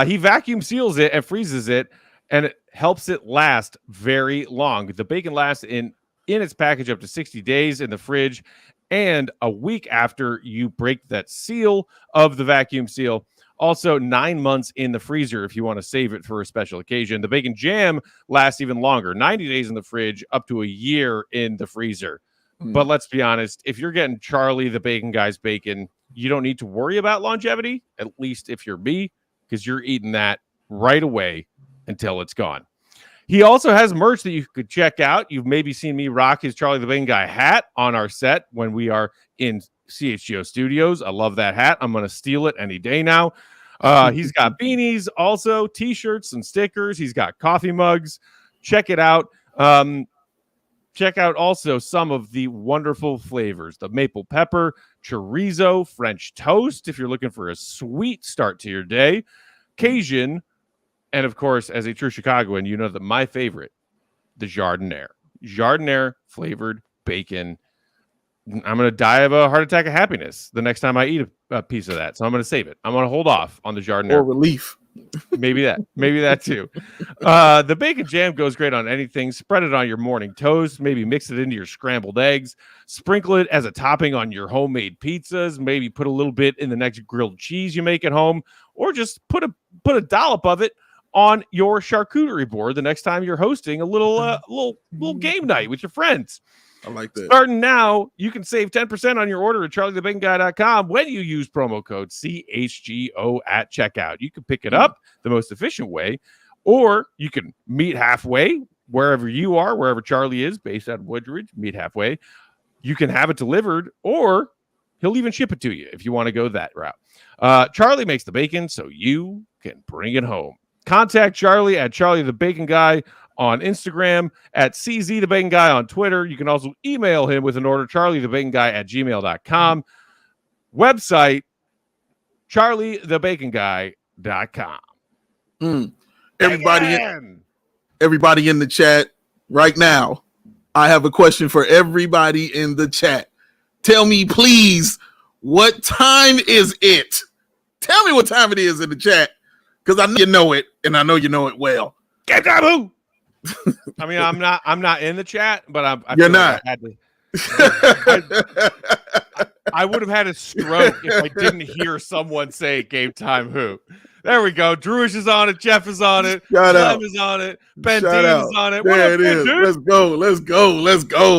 He vacuum seals it and freezes it, and it helps it last very long. The bacon lasts in its package up to 60 days in the fridge, and a week after you break that seal of the vacuum seal. Also, 9 months in the freezer if you want to save it for a special occasion. The bacon jam lasts even longer, 90 days in the fridge, up to a year in the freezer. But let's be honest, if you're getting Charlie the Bacon Guy's bacon, you don't need to worry about longevity, at least if you're me, because you're eating that right away until it's gone. He also has merch that you could check out. You've maybe seen me rock his Charlie the Bacon Guy hat on our set when we are in CHGO Studios. I love that hat. I'm going to steal it any day now. He's got beanies, also T-shirts and stickers. He's got coffee mugs. Check it out. Check out also some of the wonderful flavors. The maple pepper, chorizo, French toast, if you're looking for a sweet start to your day, Cajun, and of course, as a true Chicagoan, you know that my favorite, the Jardiniere. Jardiniere flavored bacon. I'm going to die of a heart attack of happiness the next time I eat a piece of that. So I'm going to save it. I'm going to hold off on the Jardiniere. Or relief. Maybe that too. The bacon jam goes great on anything. Spread it on your morning toast. Maybe mix it into your scrambled eggs. Sprinkle it as a topping on your homemade pizzas. Maybe put a little bit in the next grilled cheese you make at home, or just put a dollop of it on your charcuterie board the next time you're hosting a little game night with your friends. I like that. Starting now, you can save 10% on your order at charliethebaconguy.com when you use promo code CHGO at checkout. You can pick it up the most efficient way, or you can meet halfway wherever you are, wherever Charlie is, based out of Woodridge, meet halfway. You can have it delivered, or he'll even ship it to you if you want to go that route. Charlie makes the bacon so you can bring it home. Contact Charlie at Charlie the Bacon Guy on Instagram, at CZ the Bacon Guy on Twitter. You can also email him with an order, charliethebaconguy@gmail.com. Website, charliethebaconguy.com. Everybody in the chat right now, I have a question for everybody in the chat. Tell me, please, what time is it? Tell me what time it is in the chat, because I know you know it, and I know you know it well. Get taboo. I mean, I'm not in the chat, but You're not. I would have had a stroke if I didn't hear someone say game time who. There we go. Drewish is on it. Jeff is on it. Clem is on it. Ben Dean is on it. There it is. Let's go.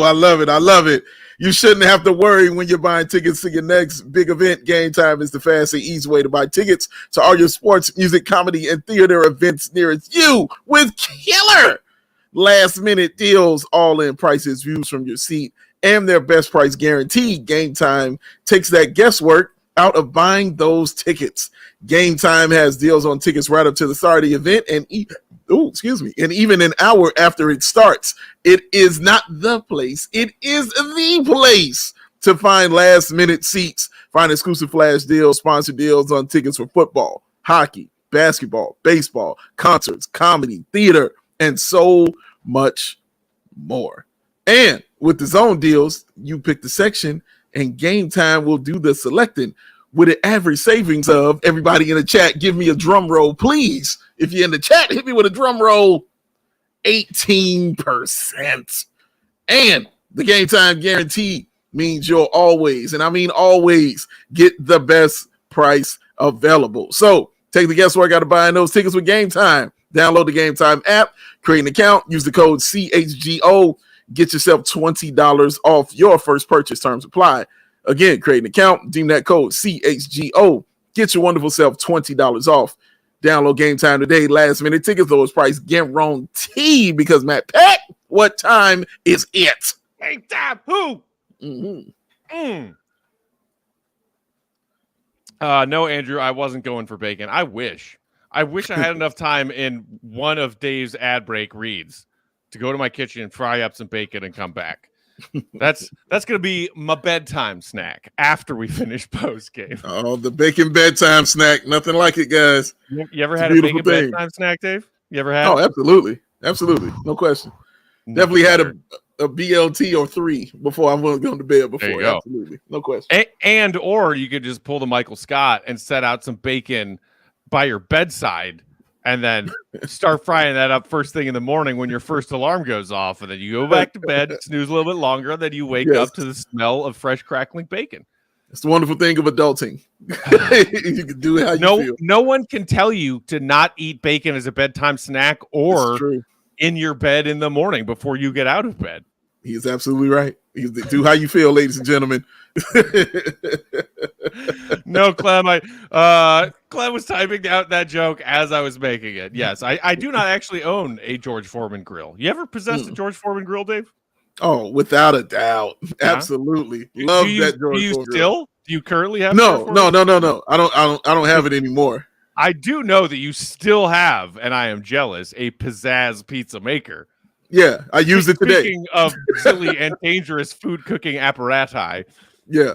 I love it. You shouldn't have to worry when you're buying tickets to your next big event. Game Time is the fast and easy way to buy tickets to all your sports, music, comedy, and theater events nearest you with killer last-minute deals, all-in prices, views from your seat, and their best price guarantee. Game Time takes that guesswork out of buying those tickets. Game Time has deals on tickets right up to the start of the event, and even an hour after it starts. It is not the place. It is the place to find last-minute seats. Find exclusive flash deals, sponsored deals on tickets for football, hockey, basketball, baseball, concerts, comedy, theater, and so much more. And with the zone deals, you pick the section, and Game Time will do the selecting with an average savings of, everybody in the chat, give me a drum roll, please. If you're in the chat, hit me with a drum roll, 18%. And the Game Time guarantee means you'll always, and I mean always, get the best price available. So take the guesswork out of buying those tickets with Game Time. Download the Game Time app, create an account, use the code CHGO, get yourself $20 off your first purchase. Terms apply. Again, create an account, deem that code CHGO, get your wonderful self $20 off. Download Game Time today. Last minute tickets, lowest price guarantee, because Matt Peck What time is it? Hey, Dab, who? Mm-hmm. No, Andrew, I wasn't going for bacon. I wish I had enough time in one of Dave's ad break reads to go to my kitchen and fry up some bacon and come back. That's going to be my bedtime snack after we finish post game. Oh, the bacon bedtime snack. Nothing like it, guys. You ever had a bacon bedtime snack, Dave? You ever had? Oh, absolutely. Absolutely. No question. Definitely had a BLT or 3 before I went going to bed before. There you go. Absolutely. No question. Or you could just pull the Michael Scott and set out some bacon by your bedside and then start frying that up first thing in the morning when your first alarm goes off. And then you go back to bed, snooze a little bit longer, and then you wake up to the smell of fresh crackling bacon. It's the wonderful thing of adulting. You can do it how you feel. No one can tell you to not eat bacon as a bedtime snack or in your bed in the morning before you get out of bed. He's absolutely right. Do how you feel, ladies and gentlemen. No, Clem. Clem was typing out that joke as I was making it. Yes, I do not actually own a George Foreman grill. You ever possessed a George Foreman grill, Dave? Oh, without a doubt. Absolutely. Love that George Foreman grill. Do you currently have? No. I don't have it anymore. I do know that you still have, and I am jealous, a pizzazz pizza maker. Yeah, I used it today. Speaking of silly and dangerous food cooking apparatus. Yeah,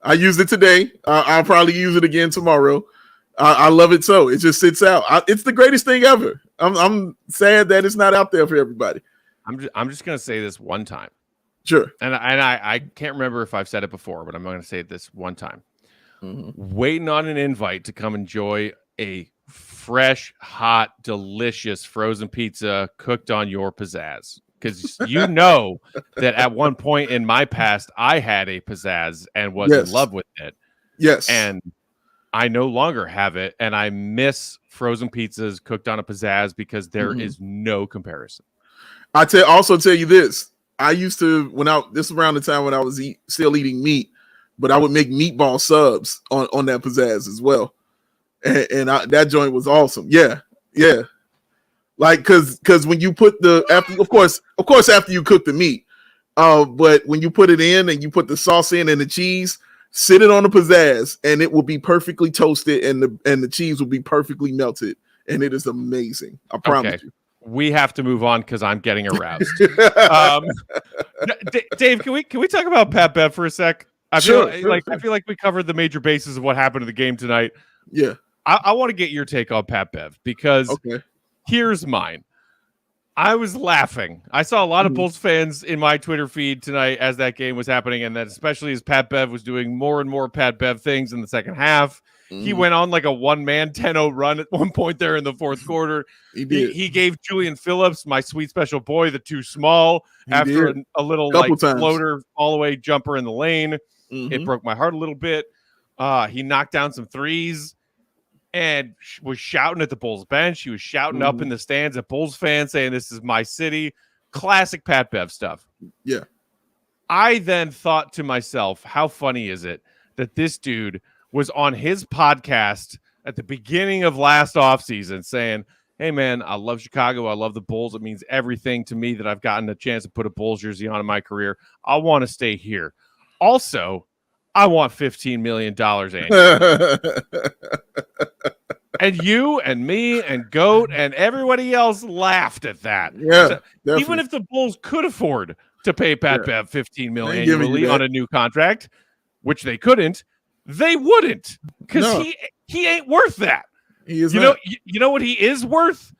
I used it today. I'll probably use it again tomorrow. I love it so. It just sits out. It's the greatest thing ever. I'm sad that it's not out there for everybody. I'm just gonna say this one time. Sure. And I can't remember if I've said it before, but I'm going to say it this one time. Waiting on an invite to come enjoy a fresh, hot, delicious frozen pizza cooked on your pizzazz. Because you know that at one point in my past, I had a pizzazz and was in love with it. Yes. And I no longer have it. And I miss frozen pizzas cooked on a pizzazz because there is no comparison. Also tell you this. I used to, this was around the time when I was still eating meat, but I would make meatball subs on that pizzazz as well. And that joint was awesome. Yeah. Like, cause when you put of course, after you cook the meat, but when you put it in and you put the sauce in and the cheese, sit it on the pizzazz and it will be perfectly toasted and the cheese will be perfectly melted. And it is amazing. I promise you. We have to move on because I'm getting aroused. Dave, can we talk about Pat Bev for a sec? I feel like we covered the major bases of what happened in the game tonight. Yeah. I want to get your take on Pat Bev because here's mine. I was laughing. I saw a lot of Bulls fans in my Twitter feed tonight as that game was happening, and that especially as Pat Bev was doing more and more Pat Bev things in the second half. He went on like a one-man 10-0 run at one point there in the fourth quarter. He did. He gave Julian Phillips, my sweet special boy, the too small after a little floater all-the-way jumper in the lane. It broke my heart a little bit. He knocked down some threes and was shouting at the Bulls bench. He was shouting up in the stands at Bulls fans saying, "This is my city." Classic Pat Bev stuff. Yeah. I then thought to myself, how funny is it that this dude was on his podcast at the beginning of last offseason saying, "Hey, man, I love Chicago. I love the Bulls. It means everything to me that I've gotten a chance to put a Bulls jersey on in my career. I want to stay here. Also, I want $15 million annually." And you and me and Goat and everybody else laughed at that. Yeah, so even if the Bulls could afford to pay Pat Bev $15 million annually on a new contract, which they couldn't, they wouldn't, because he ain't worth that. He is. You know what he is worth?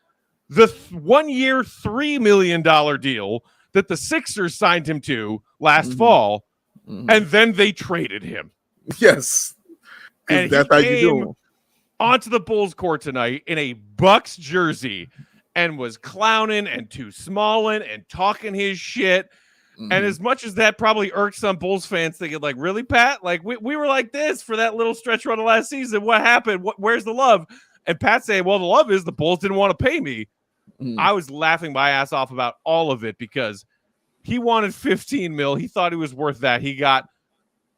The 1 year, $3 million deal that the Sixers signed him to last fall, and then they traded him. Yes, and that's how you do it. Onto the Bulls court tonight in a Bucks jersey and was clowning and too smalling and talking his shit. And as much as that probably irked some Bulls fans thinking, like, really, Pat? Like, we were like this for that little stretch run of last season. What happened? Where's the love? And Pat saying, well, the love is the Bulls didn't want to pay me. I was laughing my ass off about all of it because he wanted 15 mil. He thought he was worth that. He got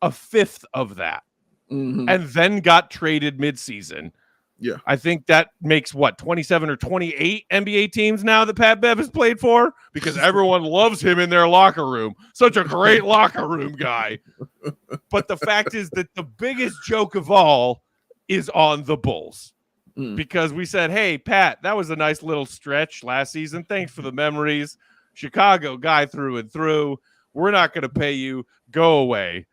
a fifth of that and then got traded midseason Yeah. I think that makes 27 or 28 NBA teams now that Pat Bev has played for, because everyone loves him in their locker room. Such a great locker room guy. But the fact is that the biggest joke of all is on the Bulls. Because we said, hey, Pat, that was a nice little stretch last season. Thanks for the memories. Chicago guy through and through. We're not going to pay you. Go away.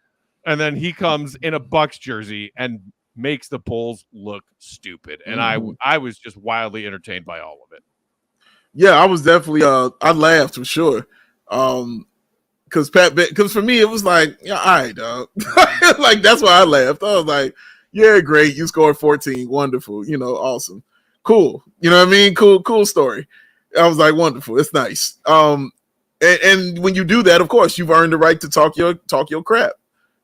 And then he comes in a Bucks jersey and makes the Bulls look stupid. And I was just wildly entertained by all of it. Yeah, I was definitely I laughed for sure. Because for me it was like, yeah, all right, dog. Like that's why I laughed. I was like, yeah, great. You scored 14. Wonderful. Awesome. Cool. You know what I mean? Cool story. I was like, wonderful. It's nice. And when you do that, of course, you've earned the right to talk your crap.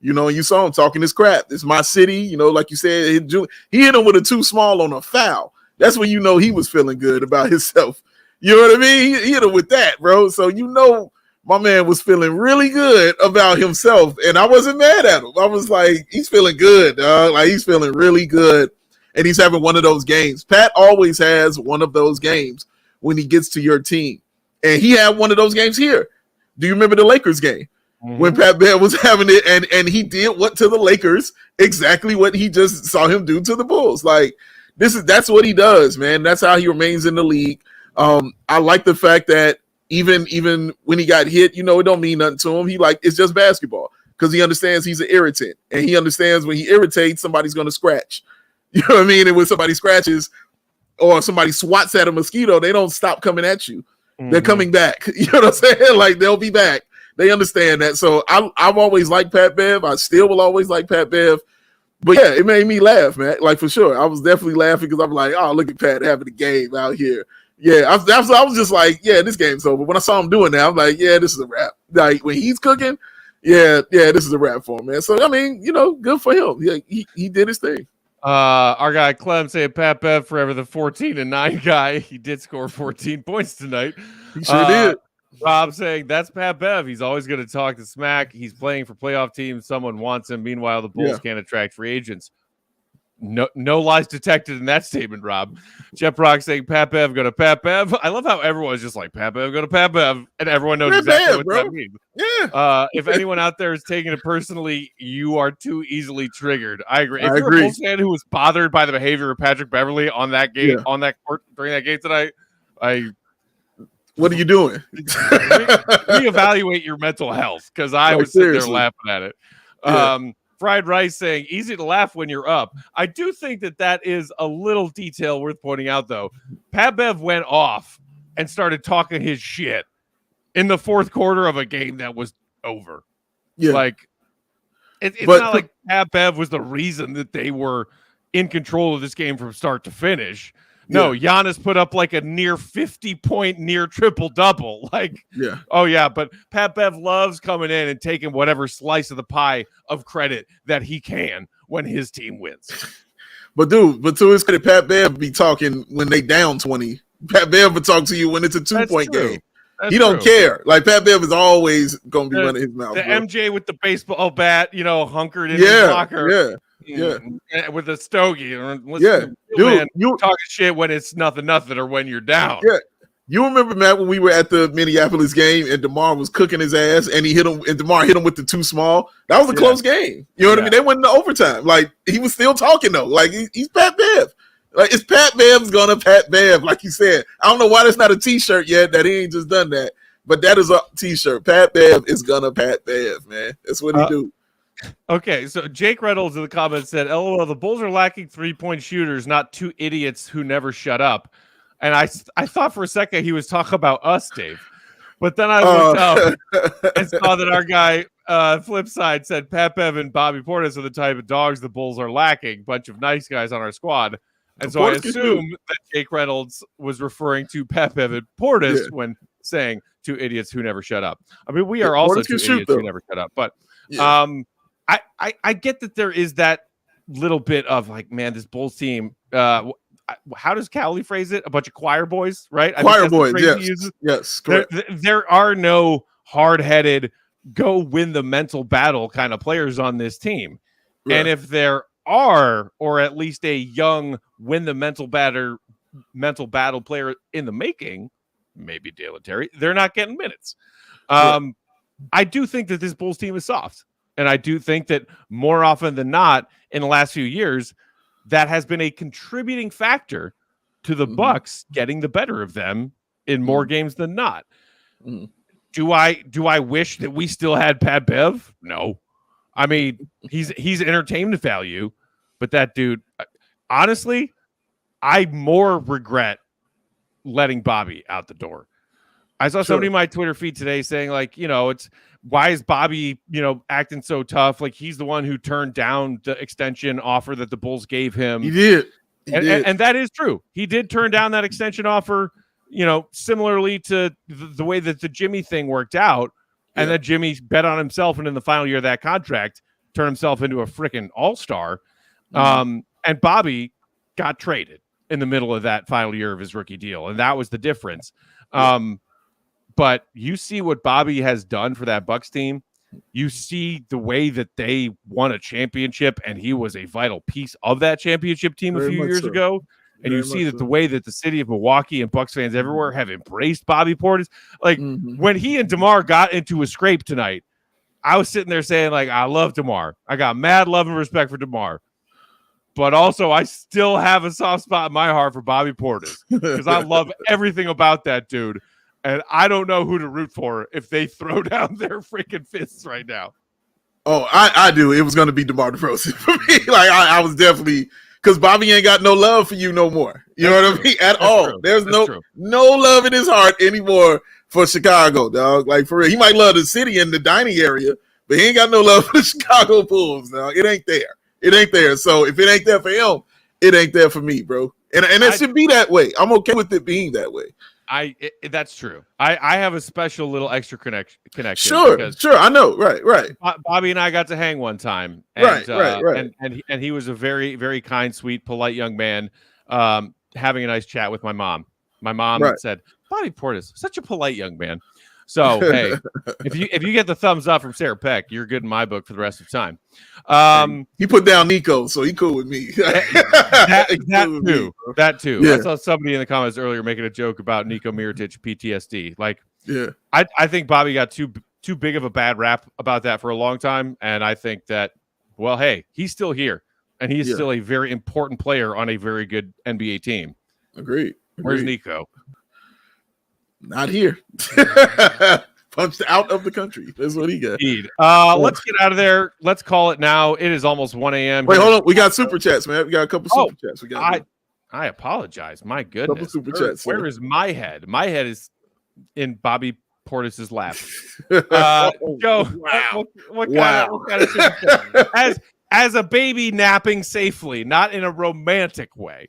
You saw him talking his crap. It's my city. Like you said, he hit him with a too small on a foul. That's when he was feeling good about himself. You know what I mean? He hit him with that, bro. So my man was feeling really good about himself, and I wasn't mad at him. I was like, he's feeling good, dog. Like he's feeling really good, and he's having one of those games. Pat always has one of those games when he gets to your team, and he had one of those games here. Do you remember the Lakers game? When Pat Bev was having it, and he did what to the Lakers exactly what he just saw him do to the Bulls. Like that's what he does, man. That's how he remains in the league. I like the fact that even when he got hit, it don't mean nothing to him. It's just basketball, because he understands he's an irritant, and he understands when he irritates, somebody's going to scratch. You know what I mean? And when somebody scratches or somebody swats at a mosquito, they don't stop coming at you. They're coming back. You know what I'm saying? Like they'll be back. They understand that. So I've always liked Pat Bev. I still will always like Pat Bev. But yeah, it made me laugh, man. Like for sure. I was definitely laughing because I'm like, oh, look at Pat having a game out here. Yeah, I was just like, yeah, this game's over. When I saw him doing that, I'm like, yeah, this is a wrap. Like when he's cooking, yeah, this is a wrap for him, man. So I mean, good for him. Yeah, he did his thing. Our guy Clem saying Pat Bev forever the 14-9 guy. He did score 14 points tonight. He sure did. Rob saying that's Pat Bev. He's always going to talk to smack. He's playing for playoff teams. Someone wants him. Meanwhile, the Bulls can't attract free agents. No lies detected in that statement, Rob. Jeff Rock saying Pat Bev go to Pat Bev. I love how everyone's just like Pat Bev go to Pat Bev, and everyone knows exactly what that means. Yeah. If anyone out there is taking it personally, you are too easily triggered. I agree. If you're a Bulls fan who was bothered by the behavior of Patrick Beverley on that game, on that court during that game tonight, what are you doing? Reevaluate your mental health, because I was sitting there laughing at it. Fried Rice saying, easy to laugh when you're up. I do think that is a little detail worth pointing out, though. Pat Bev went off and started talking his shit in the fourth quarter of a game that was over. Yeah. Like, it's not like Pat Bev was the reason that they were in control of this game from start to finish. No, Giannis put up like a near 50-point near triple-double. But Pat Bev loves coming in and taking whatever slice of the pie of credit that he can when his team wins. But to his credit, Pat Bev be talking when they down 20. Pat Bev would talk to you when it's a 2-point game. He don't care. Like Pat Bev is always going to be running his mouth. The MJ with the baseball bat, hunkered in his locker. Yeah, with a stogie. Dude, you talking shit when it's nothing, or when you're down. Yeah, you remember, Matt, when we were at the Minneapolis game and DeMar was cooking his ass, and DeMar hit him with the too small. That was a close game. You know what I mean? They went into overtime. Like he was still talking though. Like he's Pat Bev. Like it's Pat Bev's gonna Pat Bev, like you said. I don't know why that's not a T-shirt yet. That he ain't just done that, but that is a T-shirt. Pat Bev is gonna Pat Bev, man. That's what he do. Okay, so Jake Reynolds in the comments said, LOL, the Bulls are lacking 3-point shooters, not two idiots who never shut up. And I thought for a second he was talking about us, Dave. But then I looked up and saw that our guy, flip side, said Pat Bev and Bobby Portis are the type of dogs the Bulls are lacking. Bunch of nice guys on our squad. And so I assume that Jake Reynolds was referring to Pat Bev and Portis when saying two idiots who never shut up. I mean, we are also two idiots who never shut up. But I get that there is that little bit of like, man, this Bulls team, how does Cowley phrase it? A bunch of choir boys, right? Choir boys, yes, correct. There are no hard-headed, go win the mental battle kind of players on this team. Right. And if they're are, or at least a young win the mental battle player in the making, maybe Dale and Terry, they're not getting minutes. I do think that this Bulls team is soft. And I do think that more often than not in the last few years, that has been a contributing factor to the Bucks getting the better of them in more games than not. Do I wish that we still had Pat Bev? No. I mean, he's entertainment value, but that dude, honestly, I more regret letting Bobby out the door. I saw somebody in my Twitter feed today saying, like, it's why is Bobby, acting so tough? Like, he's the one who turned down the extension offer that the Bulls gave him. He did. And that is true. He did turn down that extension offer, similarly to the way that the Jimmy thing worked out. And then Jimmy bet on himself, and in the final year of that contract, turned himself into a freaking all-star. And Bobby got traded in the middle of that final year of his rookie deal, and that was the difference. But you see what Bobby has done for that Bucks team. You see the way that they won a championship, and he was a vital piece of that championship team a few years ago. And you see that the way that the city of Milwaukee and Bucks fans everywhere have embraced Bobby Portis. Like, when he and DeMar got into a scrape tonight, I was sitting there saying, like, I love DeMar. I got mad love and respect for DeMar. But also, I still have a soft spot in my heart for Bobby Portis because I love everything about that dude. And I don't know who to root for if they throw down their freaking fists right now. Oh, I do. It was going to be DeMar DeRozan for me. Like, I was definitely – because Bobby ain't got no love for you no more. You know what I mean? At all. True. There's no love in his heart anymore for Chicago, dog. Like, for real. He might love the city and the dining area, but he ain't got no love for the Chicago Bulls, dog. It ain't there. It ain't there. So if it ain't there for him, it ain't there for me, bro. And it should be that way. I'm okay with it being that way. That's true. I have a special little extra connection. Sure. I know. Right. Bobby and I got to hang one time. And, right. And he was a very, very kind, sweet, polite young man, having a nice chat with my mom. My mom said, Bobby Portis, such a polite young man. So, hey, if you get the thumbs up from Sarah Peck, you're good in my book for the rest of time. He put down Nico, so he cool with me. That too. Yeah. I saw somebody in the comments earlier making a joke about Nico Mirotic PTSD. Like, I think Bobby got too big of a bad rap about that for a long time, and I think that, well, hey, he's still here, and he's still a very important player on a very good NBA team. Agreed. Where's Nico? Not here. Punched out of the country. That's what he got. Let's get out of there. Let's call it now. It is almost 1 a.m. Wait, hold on. We got super chats, man. We got a couple super chats. I apologize. My goodness. Couple super chats. Where is my head? My head is in Bobby Portis's lap. Joe, what kind of super chat? As a baby napping safely, not in a romantic way.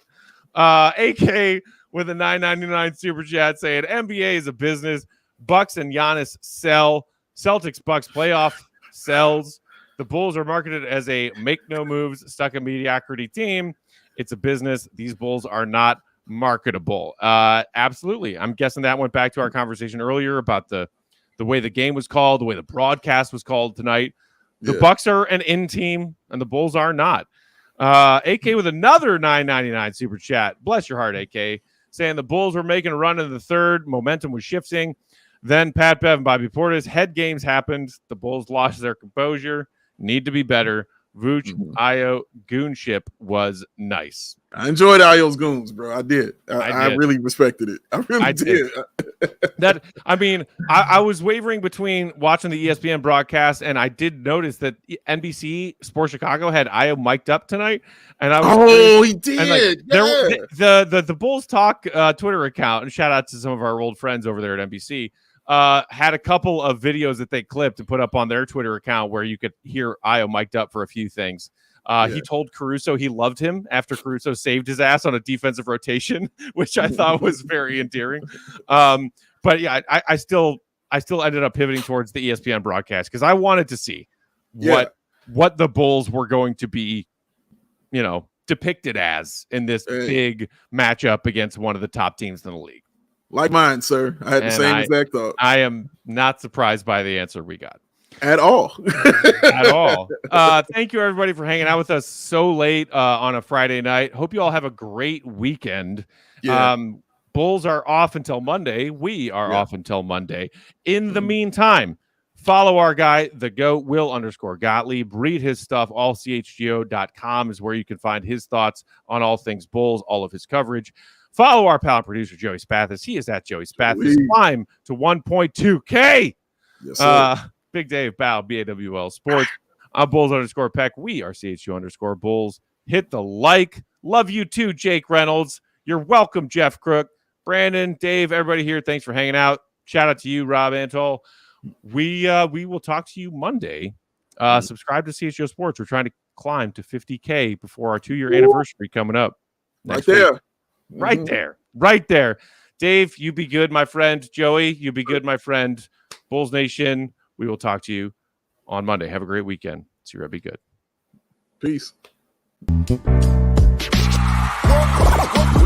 AK with a $9.99 super chat saying NBA is a business. Bucks and Giannis sell. Celtics Bucks playoff sells. The Bulls are marketed as a make no moves, stuck in mediocrity team. It's a business. These Bulls are not marketable. Absolutely. I'm guessing that went back to our conversation earlier about the way the game was called, the way the broadcast was called tonight. The Bucks are an in team, and the Bulls are not. AK with another $9.99 super chat. Bless your heart, AK. Saying the Bulls were making a run in the third. Momentum was shifting. Then Pat Bev and Bobby Portis. Head games happened. The Bulls lost their composure. Need to be better. Vooch, Io, goonship was nice. I enjoyed Io's goons, bro. I did. I really respected it. I really did. I was wavering between watching the ESPN broadcast, and I did notice that NBC Sports Chicago had Io mic'd up tonight. And I was he did. The Bulls Talk Twitter account, and shout out to some of our old friends over there at NBC, had a couple of videos that they clipped and put up on their Twitter account where you could hear Io mic'd up for a few things. He told Caruso he loved him after Caruso saved his ass on a defensive rotation, which I thought was very endearing. But yeah, I still ended up pivoting towards the ESPN broadcast because I wanted to see what the Bulls were going to be, depicted as in this big matchup against one of the top teams in the league. Like mine, sir. I had the same exact thought. I am not surprised by the answer we got. At all. At all. Thank you, everybody, for hanging out with us so late on a Friday night. Hope you all have a great weekend. Yeah. Bulls are off until Monday. We are off until Monday. In the meantime, follow our guy, the GOAT, Will_Gottlieb. Read his stuff. AllCHGO.com is where you can find his thoughts on all things Bulls, all of his coverage. Follow our pal and producer, Joey Spathis. He is at Joey Spathis. Climb to 1.2K. Yes, sir. Big Dave Bow, BAWL Sports. I'm Bulls_Peck. We are CHGO_Bulls. Hit the like. Love you too, Jake Reynolds. You're welcome, Jeff Crook. Brandon, Dave, everybody here, thanks for hanging out. Shout out to you, Rob Antol. We will talk to you Monday. Subscribe to CHGO Sports. We're trying to climb to 50K before our 2-year anniversary coming up. Right there. Week. Right there. Right there. Dave, you be good, my friend. Joey, you be good, my friend. Bulls Nation, we will talk to you on Monday. Have a great weekend. See you. Be good. Peace.